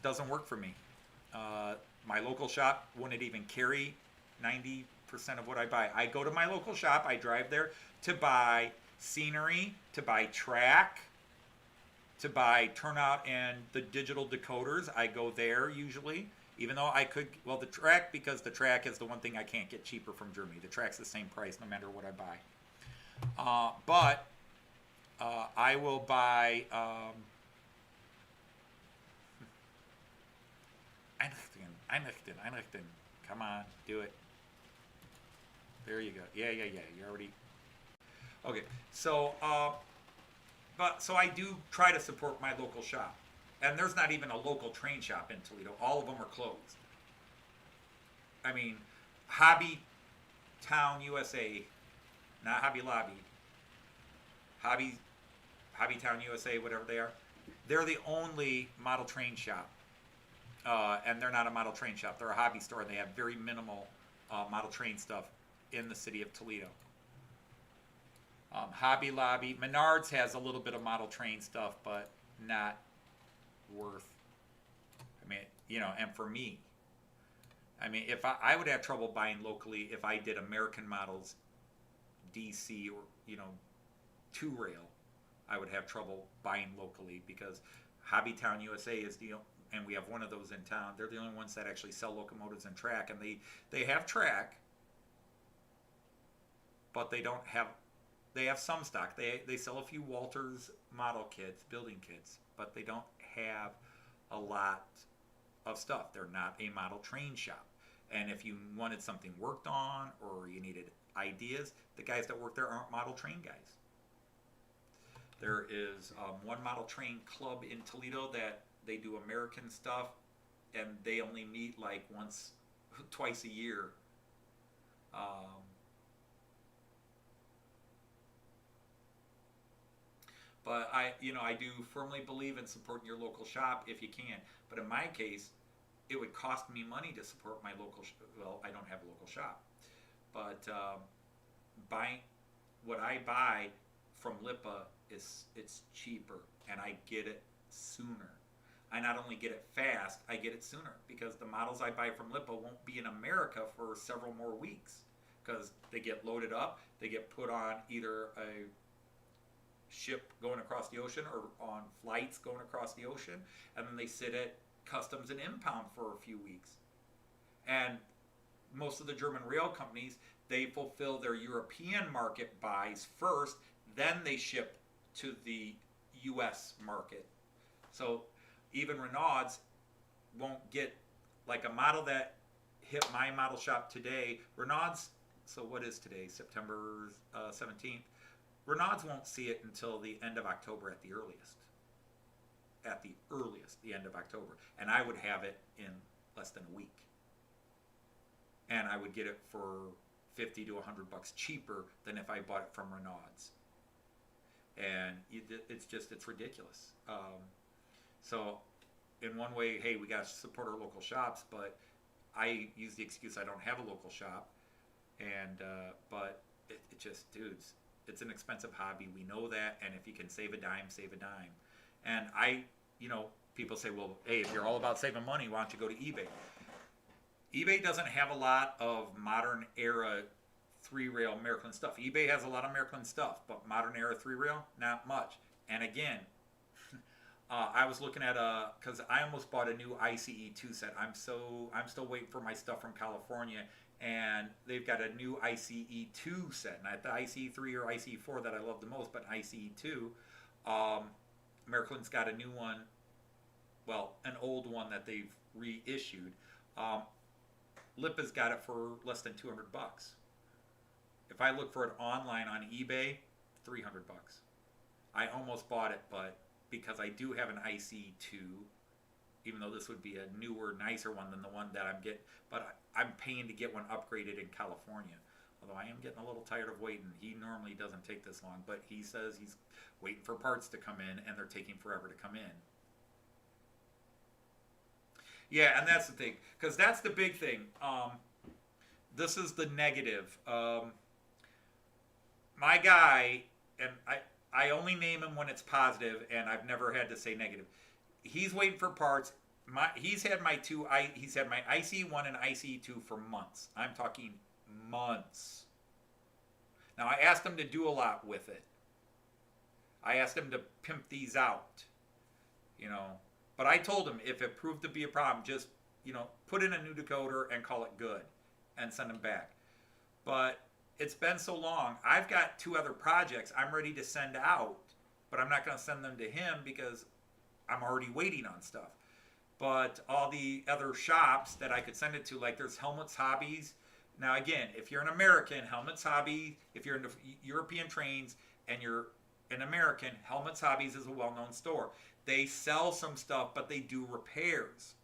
doesn't work for me. My local shop wouldn't even carry 90% of what I buy. I go to my local shop, I drive there to buy scenery, to buy track, to buy turnout and the digital decoders. I go there usually, even though I could, well, the track, because the track is the one thing I can't get cheaper from Germany. The track's the same price no matter what I buy. But I will buy Einrichten. Come on, do it. There you go. Yeah. You already. Okay, so so I do try to support my local shop, and there's not even a local train shop in Toledo. All of them are closed. I mean, Hobby Town USA, not Hobby Lobby. Hobby Town USA, whatever they are. They're the only model train shop, and they're not a model train shop. They're a hobby store, and they have very minimal model train stuff in the city of Toledo. Hobby Lobby, Menards has a little bit of model train stuff, but not worth. I mean, and for me, I mean, if I would have trouble buying locally if I did American models, DC or two rail, I would have trouble buying locally because Hobby Town USA is and we have one of those in town. They're the only ones that actually sell locomotives and track, and they have track, but they don't have. They have some stock. They sell a few Walters model kits, building kits, but they don't have a lot of stuff. They're not a model train shop. And if you wanted something worked on or you needed ideas, the guys that work there aren't model train guys. There is one model train club in Toledo that they do American stuff, and they only meet like twice a year. But I do firmly believe in supporting your local shop if you can. But in my case, it would cost me money to support my local. Well, I don't have a local shop, but buying what I buy from Lipa it's cheaper, and I get it sooner. I not only get it fast, I get it sooner because the models I buy from Lipa won't be in America for several more weeks because they get loaded up, they get put on either a ship going across the ocean or on flights going across the ocean, and then they sit at customs and impound for a few weeks. And most of the German rail companies, they fulfill their European market buys first, then they ship to the US market. So even Renaults won't get like a model that hit my model shop today. Renaults, so what is today? September 17th. Renaults won't see it until the end of October at the earliest. At the earliest, the end of October. And I would have it in less than a week. And I would get it for $50 to $100 cheaper than if I bought it from Renaults. And it's ridiculous. So in one way, hey, we got to support our local shops, but I use the excuse I don't have a local shop. And but it just, dudes, it's an expensive hobby. We know that, and if you can save a dime, save a dime. And people say, well, hey, if you're all about saving money, why don't you go to eBay? eBay doesn't have a lot of modern era three-rail American stuff. eBay has a lot of American stuff, but modern era three-rail, not much. And again, I was looking at because I almost bought a new ICE2 set. I'm still waiting for my stuff from California, and they've got a new ICE2 set. Not the ICE3 or ICE4 that I love the most, but ICE2. American's got a new one, well, an old one that they've reissued. Lipa's got it for less than $200. If I look for it online on eBay, $300. I almost bought it, but because I do have an ICE2, even though this would be a newer, nicer one than the one that I'm getting, but I'm paying to get one upgraded in California. Although I am getting a little tired of waiting. He normally doesn't take this long, but he says he's waiting for parts to come in, and they're taking forever to come in. Yeah, and that's the thing, because that's the big thing. This is the negative. My guy, and I only name him when it's positive, and I've never had to say negative. He's waiting for parts. He's had my ICE1 and ICE2 for months. I'm talking months. Now, I asked him to do a lot with it. I asked him to pimp these out, But I told him if it proved to be a problem, just, put in a new decoder and call it good and send them back. But it's been so long. I've got 2 other projects I'm ready to send out, but I'm not going to send them to him because I'm already waiting on stuff. But all the other shops that I could send it to, like there's Helmets Hobbies. Now, again, if you're an American, Helmets Hobby, if you're into European trains and you're an American, Helmets Hobbies is a well-known store. They sell some stuff, but they do repairs.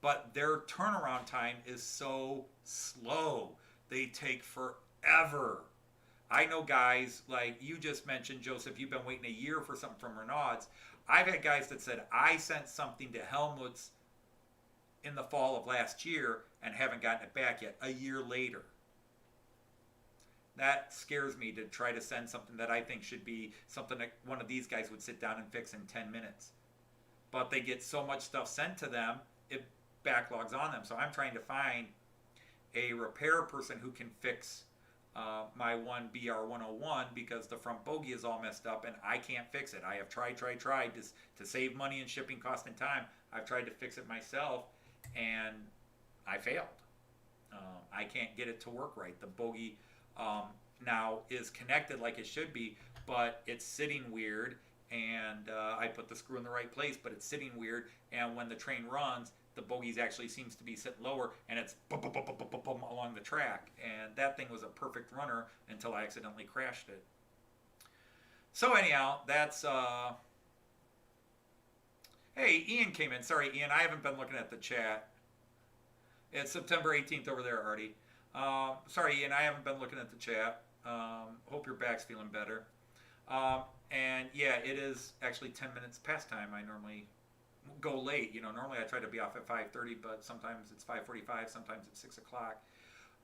but their turnaround time is so slow. They take forever. I know guys like you just mentioned, Joseph, you've been waiting a year for something from Renaud's. I've had guys that said, I sent something to Helmut's in the fall of last year and haven't gotten it back yet, a year later. That scares me to try to send something that I think should be something that one of these guys would sit down and fix in 10 minutes. But they get so much stuff sent to them, it backlogs on them. So I'm trying to find a repair person who can fix my one BR101 because the front bogey is all messed up and I can't fix it. I have tried to save money and shipping cost and time. I've tried to fix it myself and I failed. I can't get it to work right. The bogey now is connected like it should be, but it's sitting weird, and I put the screw in the right place, but it's sitting weird, and when the train runs, the bogies actually seems to be sitting lower, and it's bum, bum, bum, bum, bum, bum, along the track, and that thing was a perfect runner until I accidentally crashed it. So anyhow, that's hey, Ian came in. Sorry, Ian, I haven't been looking at the chat. It's September 18th over there, Artie. Sorry, Ian, I haven't been looking at the chat. Hope your back's feeling better. And yeah, it is actually 10 minutes past time. I normally go late. You know, normally I try to be off at 5:30, but sometimes it's 5:45, sometimes it's 6 o'clock.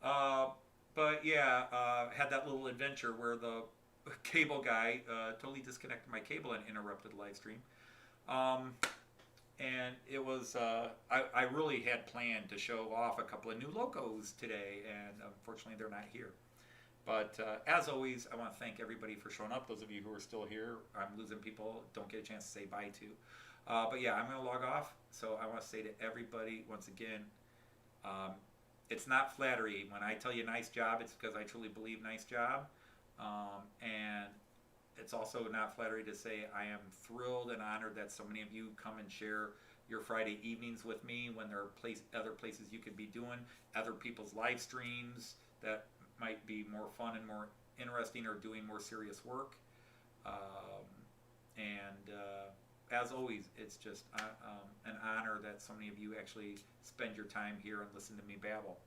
But yeah, had that little adventure where the cable guy totally disconnected my cable and interrupted the live stream. And it was, I really had planned to show off a couple of new logos today, and unfortunately they're not here. But as always, I want to thank everybody for showing up. Those of you who are still here, I'm losing people, don't get a chance to say bye to. But yeah, I'm going to log off. So I want to say to everybody, once again, it's not flattery. When I tell you nice job, it's because I truly believe nice job. And it's also not flattery to say I am thrilled and honored that so many of you come and share your Friday evenings with me when there are other places you could be doing, other people's live streams that might be more fun and more interesting or doing more serious work. As always, it's just an honor that so many of you actually spend your time here and listen to me babble.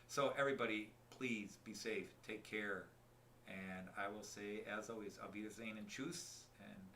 So everybody, please be safe, take care. And I will say, as always, Auf Wiedersehen and Tschüss.